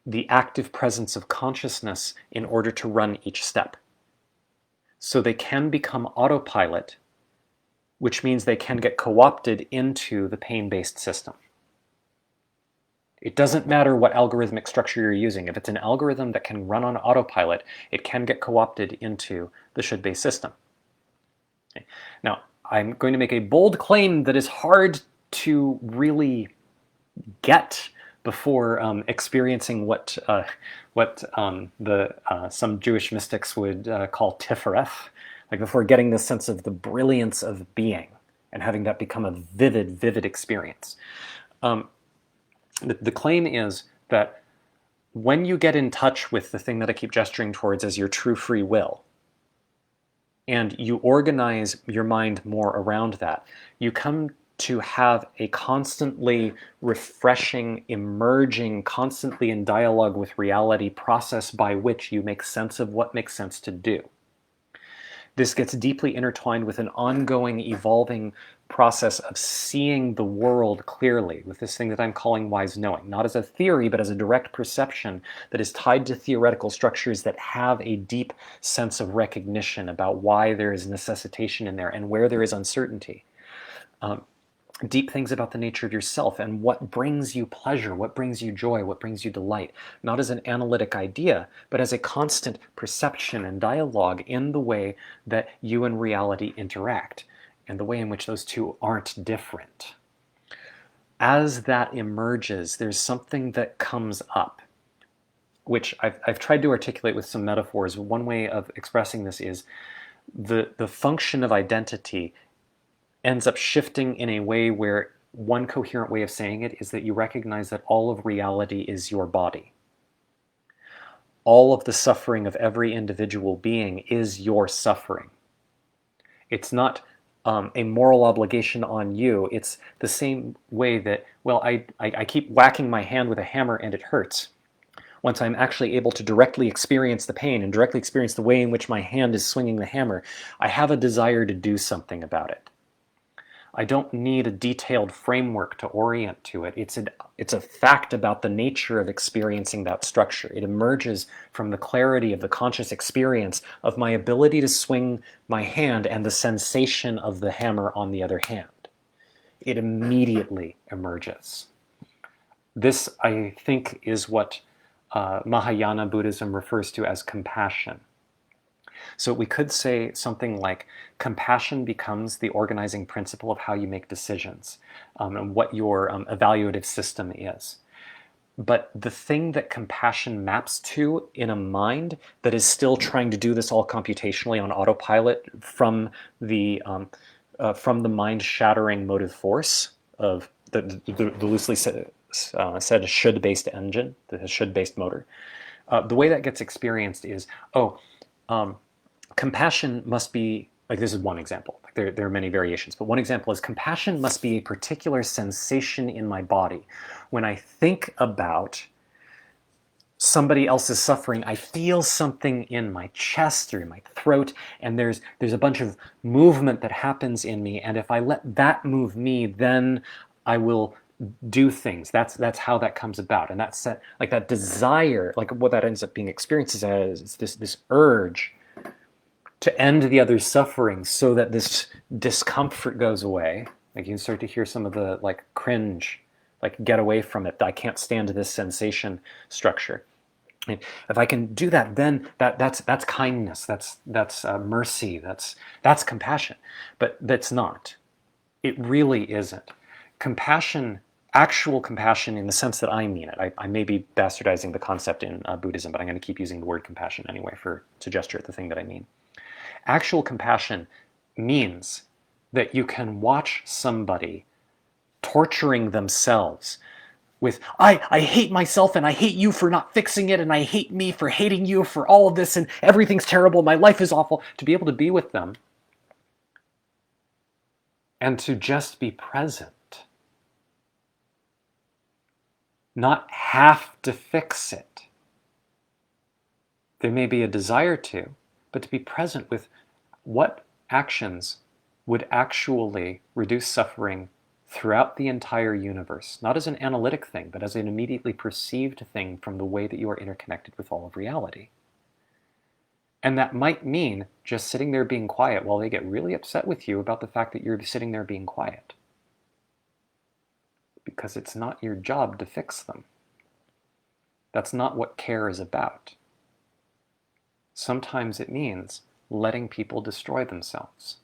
the active presence of consciousness in order to run each step. So they can become autopilot, which means they can get co-opted into the pain-based system. It doesn't matter what algorithmic structure you're using. If it's an algorithm that can run on autopilot, it can get co-opted into the should-based system. Okay. Now, I'm going to make a bold claim that is hard to really get before experiencing what some Jewish mystics would call tifereth, like before getting the sense of the brilliance of being and having that become a vivid experience. The claim is that when you get in touch with the thing that I keep gesturing towards as your true free will, and you organize your mind more around that, you come to have a constantly refreshing, emerging, constantly in dialogue with reality process by which you make sense of what makes sense to do. This gets deeply intertwined with an ongoing, evolving process of seeing the world clearly with this thing that I'm calling wise knowing, not as a theory, but as a direct perception that is tied to theoretical structures that have a deep sense of recognition about why there is necessitation in there and where there is uncertainty. Deep things about the nature of yourself and what brings you pleasure, what brings you joy, what brings you delight, not as an analytic idea, but as a constant perception and dialogue in the way that you and reality interact, and the way in which those two aren't different. as that emerges, there's something that comes up, which I've tried to articulate with some metaphors. One way of expressing this is the function of identity ends up shifting in a way where one coherent way of saying it is that you recognize that all of reality is your body. All of the suffering of every individual being is your suffering. It's not a moral obligation on you. It's the same way that, well, I keep whacking my hand with a hammer and it hurts. Once I'm actually able to directly experience the pain and directly experience the way in which my hand is swinging the hammer, I have a desire to do something about it. I don't need a detailed framework to orient to it. It's a fact about the nature of experiencing that structure. It emerges from the clarity of the conscious experience of my ability to swing my hand and the sensation of the hammer on the other hand. It immediately emerges. This, I think, is what Mahayana Buddhism refers to as compassion. So we could say something like compassion becomes the organizing principle of how you make decisions and what your evaluative system is. But the thing that compassion maps to in a mind that is still trying to do this all computationally on autopilot from the mind-shattering motive force of the loosely said should-based engine, the should-based motor, the way that gets experienced is, compassion must be, like, this is one example. There are many variations, but one example is compassion must be a particular sensation in my body. When I think about somebody else's suffering, I feel something in my chest or in my throat, and there's a bunch of movement that happens in me, and if I let that move me, then I will do things. That's how that comes about. And that's like that desire, like what that ends up being experienced as this urge to end the other's suffering so that this discomfort goes away. Like you can start to hear some of the like cringe, like get away from it. I can't stand this sensation structure. And if I can do that, then that's kindness. That's mercy. That's compassion. But that's not. It really isn't. Compassion, actual compassion in the sense that I mean it. I may be bastardizing the concept in Buddhism, but I'm going to keep using the word compassion anyway to gesture at the thing that I mean. Actual compassion means that you can watch somebody torturing themselves with, I hate myself and I hate you for not fixing it and I hate me for hating you for all of this and everything's terrible, my life is awful, to be able to be with them and to just be present. Not have to fix it. There may be a desire to, but to be present with what actions would actually reduce suffering throughout the entire universe, not as an analytic thing, but as an immediately perceived thing from the way that you are interconnected with all of reality. And that might mean just sitting there being quiet while they get really upset with you about the fact that you're sitting there being quiet. Because it's not your job to fix them. That's not what care is about. Sometimes it means letting people destroy themselves.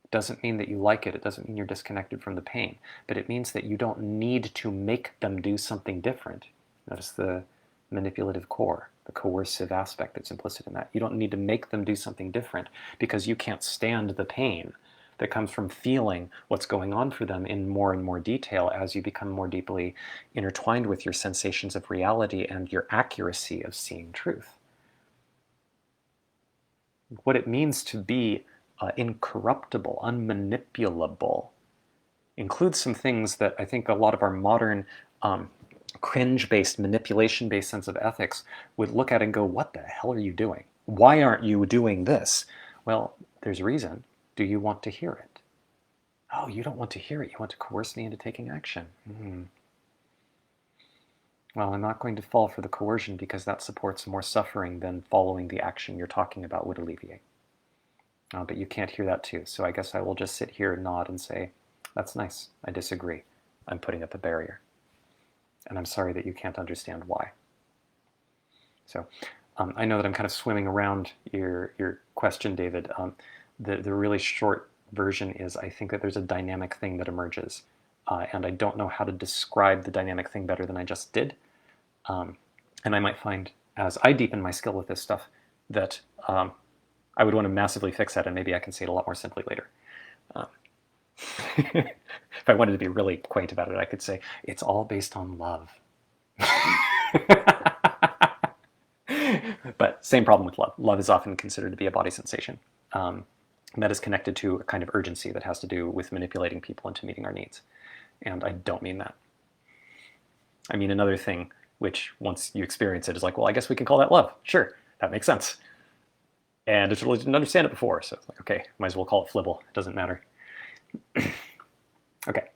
It doesn't mean that you like it. It doesn't mean you're disconnected from the pain. But it means that you don't need to make them do something different. Notice the manipulative core, the coercive aspect that's implicit in that. You don't need to make them do something different because you can't stand the pain that comes from feeling what's going on for them in more and more detail as you become more deeply intertwined with your sensations of reality and your accuracy of seeing truth. What it means to be incorruptible, unmanipulable, includes some things that I think a lot of our modern cringe-based, manipulation-based sense of ethics would look at and go, what the hell are you doing? Why aren't you doing this? Well, there's a reason. Do you want to hear it? Oh, you don't want to hear it. You want to coerce me into taking action. Well, I'm not going to fall for the coercion because that supports more suffering than following the action you're talking about would alleviate. But you can't hear that too. So I guess I will just sit here and nod and say, that's nice. I disagree. I'm putting up a barrier. And I'm sorry that you can't understand why. So I know that I'm kind of swimming around your question, David. The really short version is I think that there's a dynamic thing that emerges and I don't know how to describe the dynamic thing better than I just did. And I might find, as I deepen my skill with this stuff, that I would want to massively fix that, and maybe I can say it a lot more simply later. If I wanted to be really quaint about it, I could say, it's all based on love. But same problem with love. Love is often considered to be a body sensation. That is connected to a kind of urgency that has to do with manipulating people into meeting our needs. And I don't mean that. I mean another thing, which once you experience it is like, well, I guess we can call that love. Sure, that makes sense. And I totally didn't understand it before, so it's like, okay, might as well call it flibble. It doesn't matter. Okay.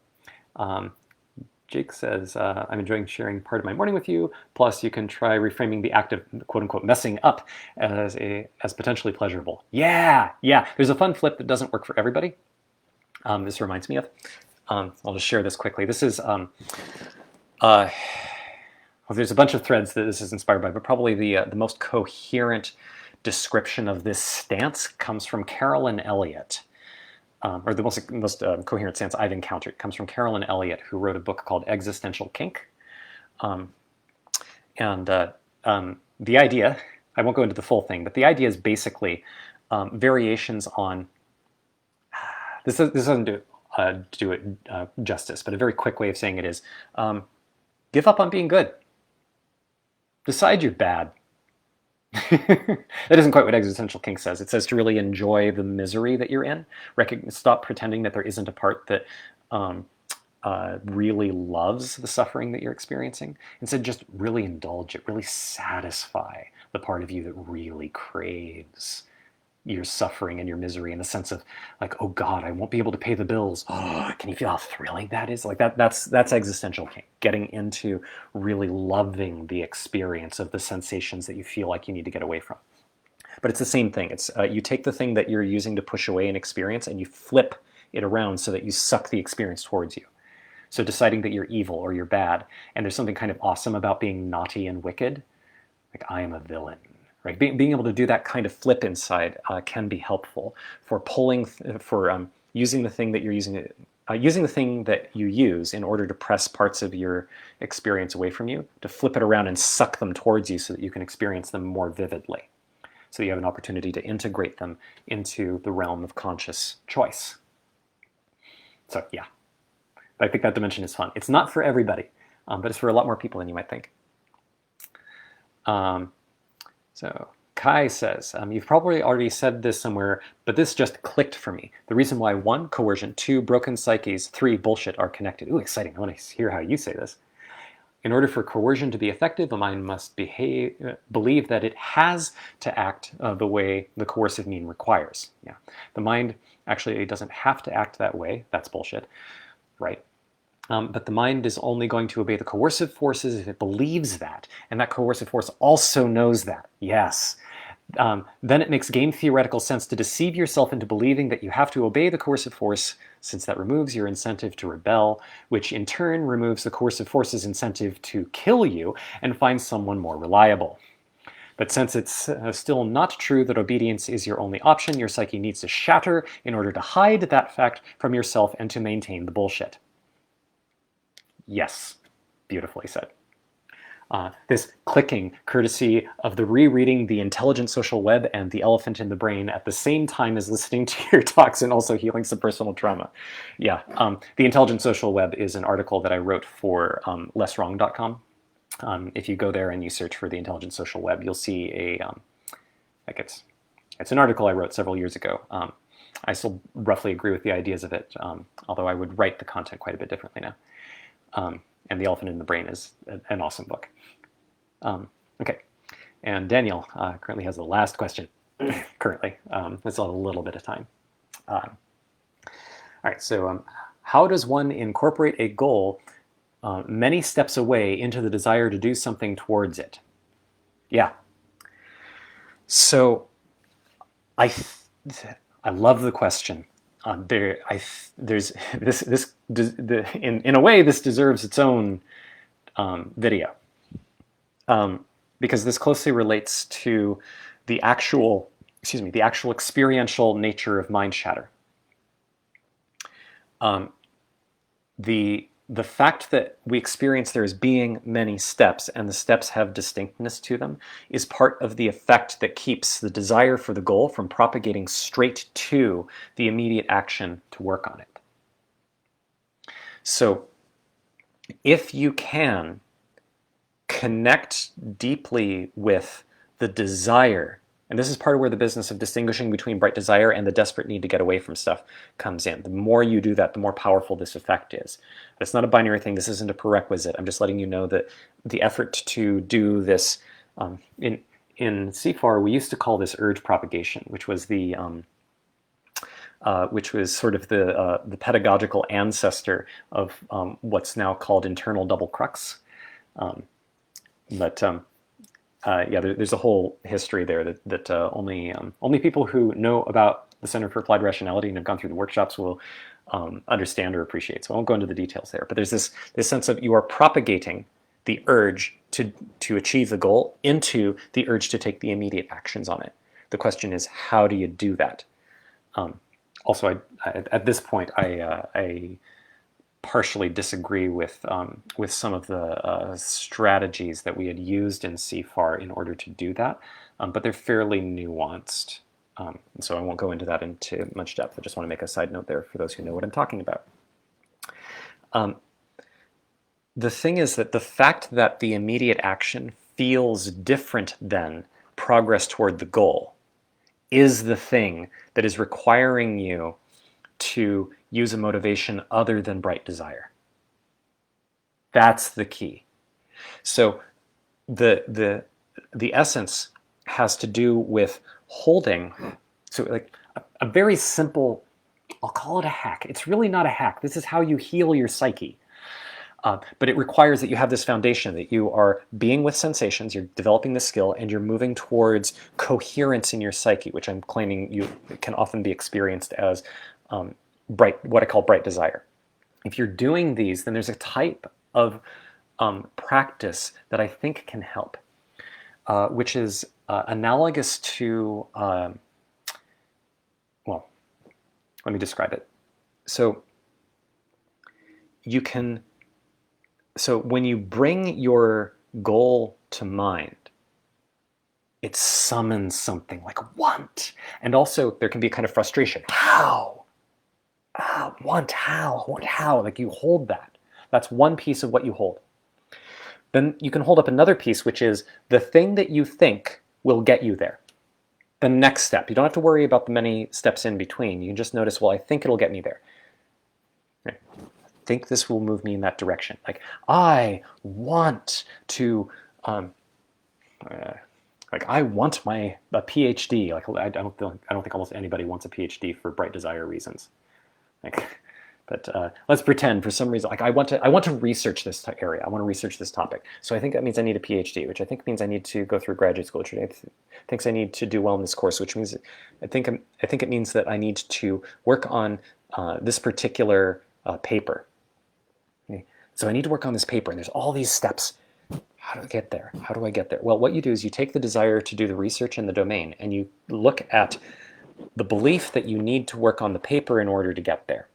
Jake says, I'm enjoying sharing part of my morning with you. Plus, you can try reframing the act of quote-unquote messing up as potentially pleasurable. Yeah. There's a fun flip that doesn't work for everybody. This reminds me of. I'll just share this quickly. This is, well, there's a bunch of threads that this is inspired by, but probably the most coherent description of this stance comes from Carolyn Elliott. Or the most coherent stance I've encountered comes from Carolyn Elliott, who wrote a book called Existential Kink. The idea, I won't go into the full thing, but the idea is basically variations on, this doesn't do it justice, but a very quick way of saying it is, give up on being good. Decide you're bad. That isn't quite what Existential Kink says. It says to really enjoy the misery that you're in. Stop pretending that there isn't a part that really loves the suffering that you're experiencing. Instead, just really indulge it, really satisfy the part of you that really craves your suffering and your misery, in the sense of like, oh God, I won't be able to pay the bills. Oh, can you feel how thrilling that is? Like that's Existential Kink, getting into really loving the experience of the sensations that you feel like you need to get away from. But it's the same thing. It's you take the thing that you're using to push away an experience and you flip it around so that you suck the experience towards you. So deciding that you're evil or you're bad, and there's something kind of awesome about being naughty and wicked, like I am a villain. Right, being able to do that kind of flip inside can be helpful for using the thing that you're using, using the thing that you use in order to press parts of your experience away from you, to flip it around and suck them towards you so that you can experience them more vividly. So you have an opportunity to integrate them into the realm of conscious choice. So yeah, I think that dimension is fun. It's not for everybody, but it's for a lot more people than you might think. So Kai says, you've probably already said this somewhere, but this just clicked for me. The reason why 1, coercion, 2, broken psyches, 3, bullshit are connected. Ooh, exciting. I want to hear how you say this. In order for coercion to be effective, a mind must believe that it has to act the way the coercive mean requires. Yeah, the mind actually doesn't have to act that way. That's bullshit, right? But the mind is only going to obey the coercive forces if it believes that, and that coercive force also knows that. Yes. Then it makes game theoretical sense to deceive yourself into believing that you have to obey the coercive force, since that removes your incentive to rebel, which in turn removes the coercive force's incentive to kill you and find someone more reliable. But since it's still not true that obedience is your only option, your psyche needs to shatter in order to hide that fact from yourself and to maintain the bullshit. Yes, beautifully said. This clicking, courtesy of the rereading The Intelligent Social Web and The Elephant in the Brain at the same time as listening to your talks and also healing some personal trauma. Yeah, The Intelligent Social Web is an article that I wrote for lesswrong.com. If you go there and you search for The Intelligent Social Web, you'll see it's an article I wrote several years ago. I still roughly agree with the ideas of it, although I would write the content quite a bit differently now. And The Elephant in the Brain is an awesome book. Okay, and Daniel currently has the last question. Currently, we still have a little bit of time. All right, so how does one incorporate a goal many steps away into the desire to do something towards it? Yeah. So I love the question. There's in a way this deserves its own video, because this closely relates to the actual experiential nature of mind shatter. the fact that we experience there as being many steps and the steps have distinctness to them is part of the effect that keeps the desire for the goal from propagating straight to the immediate action to work on it. So if you can connect deeply with the desire, and this is part of where the business of distinguishing between bright desire and the desperate need to get away from stuff comes in. The more you do that, the more powerful this effect is. But it's not a binary thing. This isn't a prerequisite. I'm just letting you know that the effort to do this, in CFAR, we used to call this urge propagation, which was the which was sort of the pedagogical ancestor of what's now called internal double crux. Yeah, there's a whole history there that only people who know about the Center for Applied Rationality and have gone through the workshops will understand or appreciate. So I won't go into the details there. But there's this sense of you are propagating the urge to achieve the goal into the urge to take the immediate actions on it. The question is, how do you do that? Also, at this point, I partially disagree with some of the strategies that we had used in CFAR in order to do that, but they're fairly nuanced. And so I won't go into that into much depth. I just want to make a side note there for those who know what I'm talking about. The thing is that the fact that the immediate action feels different than progress toward the goal is the thing that is requiring you to use a motivation other than bright desire. That's the key. So the essence has to do with holding. So like a very simple, I'll call it a hack. It's really not a hack. This is how you heal your psyche. But it requires that you have this foundation, that you are being with sensations, you're developing the skill, and you're moving towards coherence in your psyche, which I'm claiming you can often be experienced as what I call bright desire. If you're doing these, then there's a type of practice that I think can help, which is analogous to, well, let me describe it. So when you bring your goal to mind, it summons something like want. And also there can be a kind of frustration. How? Want how? Like you hold that. That's one piece of what you hold. Then you can hold up another piece, which is the thing that you think will get you there. The next step. You don't have to worry about the many steps in between. You can just notice, well, I think it'll get me there. Okay. I think this will move me in that direction. Like I want to, like I want a PhD. Like I don't think almost anybody wants a PhD for bright desire reasons. But let's pretend for some reason, like I want to research this area. I want to research this topic. So I think that means I need a PhD, which I think means I need to go through graduate school, which I think I need to do well in this course, which means I think it means that I need to work on this particular paper. Okay? So I need to work on this paper, and there's all these steps. How do I get there? How do I get there? Well, what you do is you take the desire to do the research in the domain, and you look at the belief that you need to work on the paper in order to get there.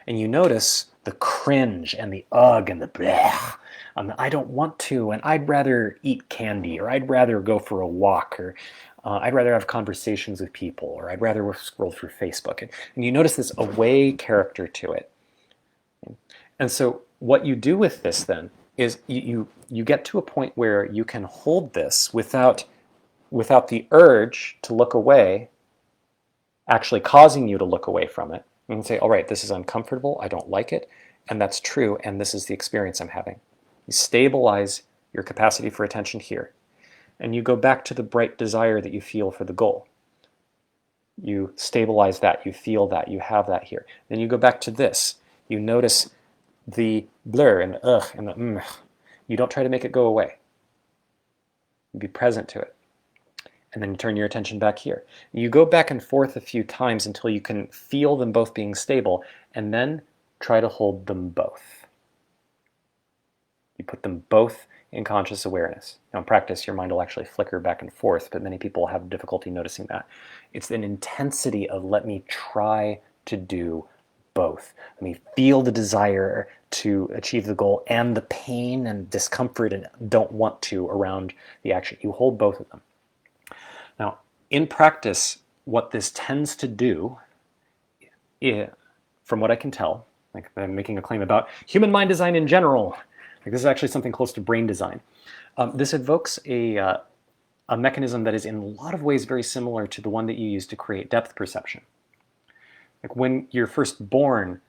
And you notice the cringe and the ugh and the bleh. I don't want to, and I'd rather eat candy, or I'd rather go for a walk, or I'd rather have conversations with people, or I'd rather scroll through Facebook. And you notice this away character to it. And so what you do with this then is you get to a point where you can hold this without the urge to look away actually causing you to look away from it. You can say, all right, this is uncomfortable, I don't like it, and that's true, and this is the experience I'm having. You stabilize your capacity for attention here, and you go back to the bright desire that you feel for the goal. You stabilize that, you feel that, you have that here. Then you go back to this. You notice the blur and the ugh and the mm. You don't try to make it go away. You be present to it. And then you turn your attention back here. You go back and forth a few times until you can feel them both being stable, and then try to hold them both. You put them both in conscious awareness. Now in practice, your mind will actually flicker back and forth, but many people have difficulty noticing that. It's an intensity of let me try to do both. Let me feel the desire to achieve the goal and the pain and discomfort and don't want to around the action. You hold both of them. Now, in practice, what this tends to do, from what I can tell, like I'm making a claim about human mind design in general, like this is actually something close to brain design. This evokes a mechanism that is in a lot of ways very similar to the one that you use to create depth perception. Like when you're first born,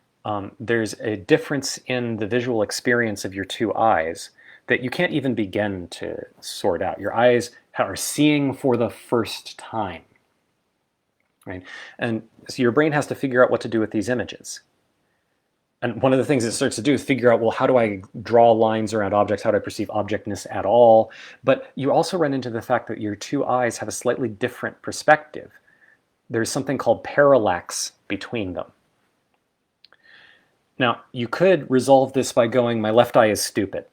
there's a difference in the visual experience of your two eyes that you can't even begin to sort out. Your eyes are seeing for the first time, right? And so your brain has to figure out what to do with these images. And one of the things it starts to do is figure out, well, how do I draw lines around objects? How do I perceive objectness at all? But you also run into the fact that your two eyes have a slightly different perspective. There's something called parallax between them. Now, you could resolve this by going, my left eye is stupid.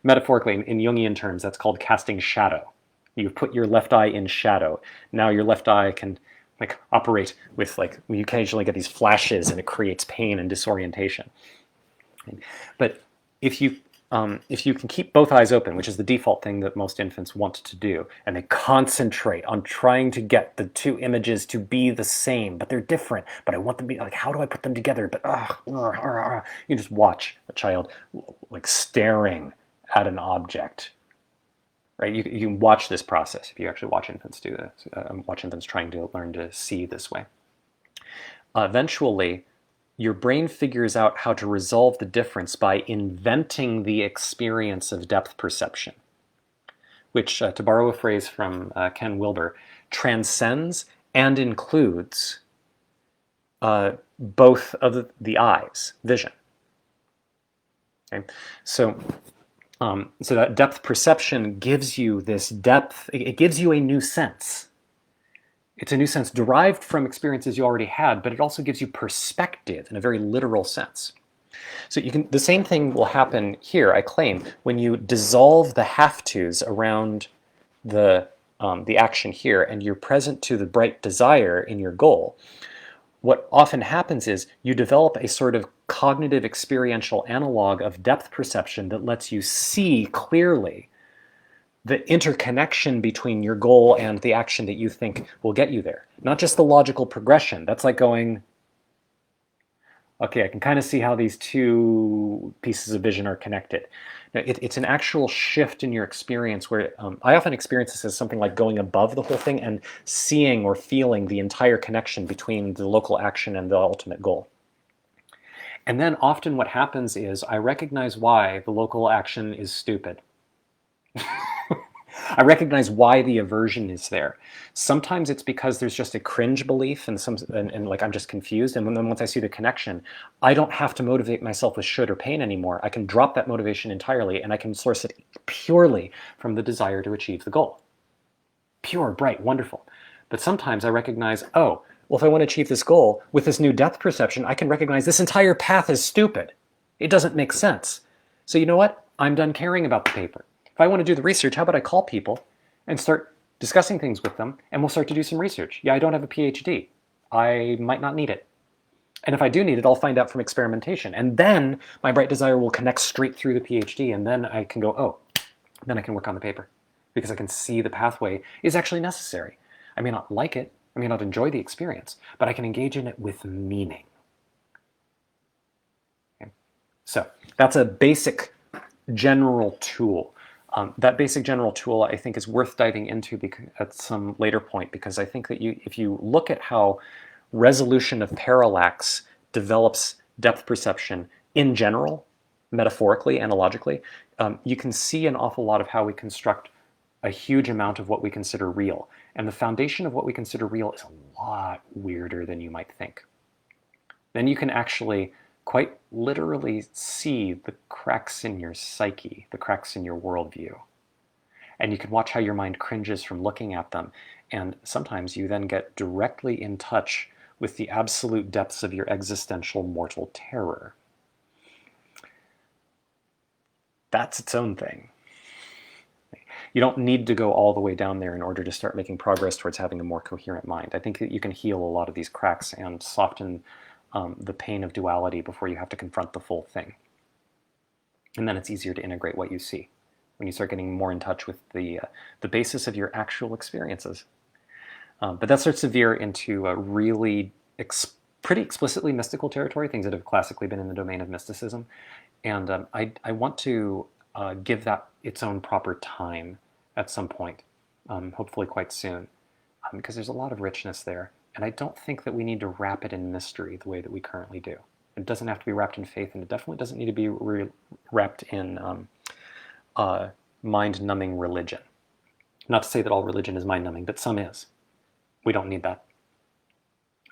Metaphorically, in Jungian terms, that's called casting shadow. You put your left eye in shadow. Now your left eye can operate with you occasionally get these flashes and it creates pain and disorientation. But if you can keep both eyes open, which is the default thing that most infants want to do, and they concentrate on trying to get the two images to be the same, but they're different, but I want them to be how do I put them together? But you just watch a child staring at an object. Right? You can watch this process if you actually watch infants do this. Watch infants trying to learn to see this way. Eventually, your brain figures out how to resolve the difference by inventing the experience of depth perception, which, to borrow a phrase from Ken Wilber, transcends and includes both of the eyes, vision. Okay? So that depth perception gives you this depth, it gives you a new sense. It's a new sense derived from experiences you already had, but it also gives you perspective in a very literal sense. So the same thing will happen here, I claim, when you dissolve the have-tos around the action here and you're present to the bright desire in your goal. What often happens is you develop a sort of cognitive experiential analog of depth perception that lets you see clearly the interconnection between your goal and the action that you think will get you there. Not just the logical progression. That's like going, okay, I can kind of see how these two pieces of vision are connected. Now, it's an actual shift in your experience where I often experience this as something like going above the whole thing and seeing or feeling the entire connection between the local action and the ultimate goal. And then often what happens is I recognize why the local action is stupid. I recognize why the aversion is there. Sometimes it's because there's just a cringe belief and I'm just confused. And then once I see the connection, I don't have to motivate myself with should or pain anymore. I can drop that motivation entirely and I can source it purely from the desire to achieve the goal. Pure, bright, wonderful. But sometimes I recognize, oh, well, if I want to achieve this goal with this new depth perception, I can recognize this entire path is stupid. It doesn't make sense. So you know what? I'm done caring about the paper. If I want to do the research, how about I call people and start discussing things with them, and we'll start to do some research. Yeah, I don't have a PhD. I might not need it. And if I do need it, I'll find out from experimentation. And then my bright desire will connect straight through the PhD, and then I can go, oh, then I can work on the paper because I can see the pathway is actually necessary. I may not like it, I may not enjoy the experience, but I can engage in it with meaning. Okay? So that's a basic general tool. That basic general tool I think is worth diving into at some later point, because I think that if you look at how resolution of parallax develops depth perception in general, metaphorically, analogically, you can see an awful lot of how we construct a huge amount of what we consider real. And the foundation of what we consider real is a lot weirder than you might think. Then you can actually quite literally see the cracks in your psyche, the cracks in your worldview. And you can watch how your mind cringes from looking at them. And sometimes you then get directly in touch with the absolute depths of your existential mortal terror. That's its own thing. You don't need to go all the way down there in order to start making progress towards having a more coherent mind. I think that you can heal a lot of these cracks and soften the pain of duality before you have to confront the full thing. And then it's easier to integrate what you see when you start getting more in touch with the basis of your actual experiences. But that starts to veer into a really pretty explicitly mystical territory, things that have classically been in the domain of mysticism. And I want to give that its own proper time at some point, hopefully quite soon, because there's a lot of richness there. And I don't think that we need to wrap it in mystery the way that we currently do. It doesn't have to be wrapped in faith, and it definitely doesn't need to be wrapped in mind-numbing religion. Not to say that all religion is mind-numbing, but some is. We don't need that.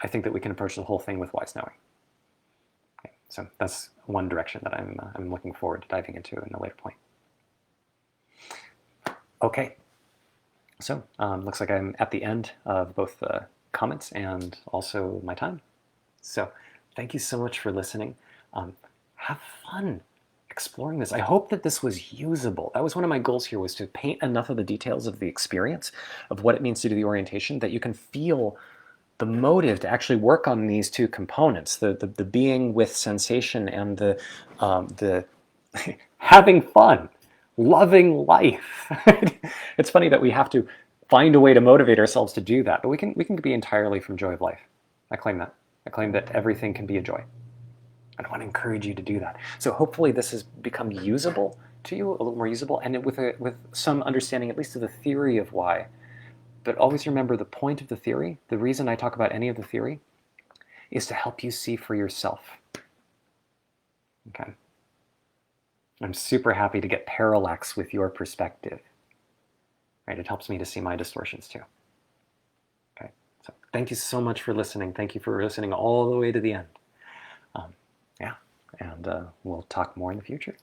I think that we can approach the whole thing with wise knowing. Okay, so that's one direction that I'm looking forward to diving into in a later point. Okay, so looks like I'm at the end of both the comments and also my time. So thank you so much for listening. Have fun exploring this. I hope that this was usable. That was one of my goals here, was to paint enough of the details of the experience of what it means to do the orientation that you can feel the motive to actually work on these two components, the being with sensation and the having fun, loving life. It's funny that we have to find a way to motivate ourselves to do that, but we can be entirely from joy of life. I claim that. I claim that everything can be a joy. And I want to encourage you to do that. So hopefully this has become usable to you, a little more usable, and with some understanding at least of the theory of why. But always remember, the point of the theory, the reason I talk about any of the theory, is to help you see for yourself. Okay? I'm super happy to get parallax with your perspective. Right? It helps me to see my distortions too. Okay? So thank you so much for listening. Thank you for listening all the way to the end. Yeah, and we'll talk more in the future.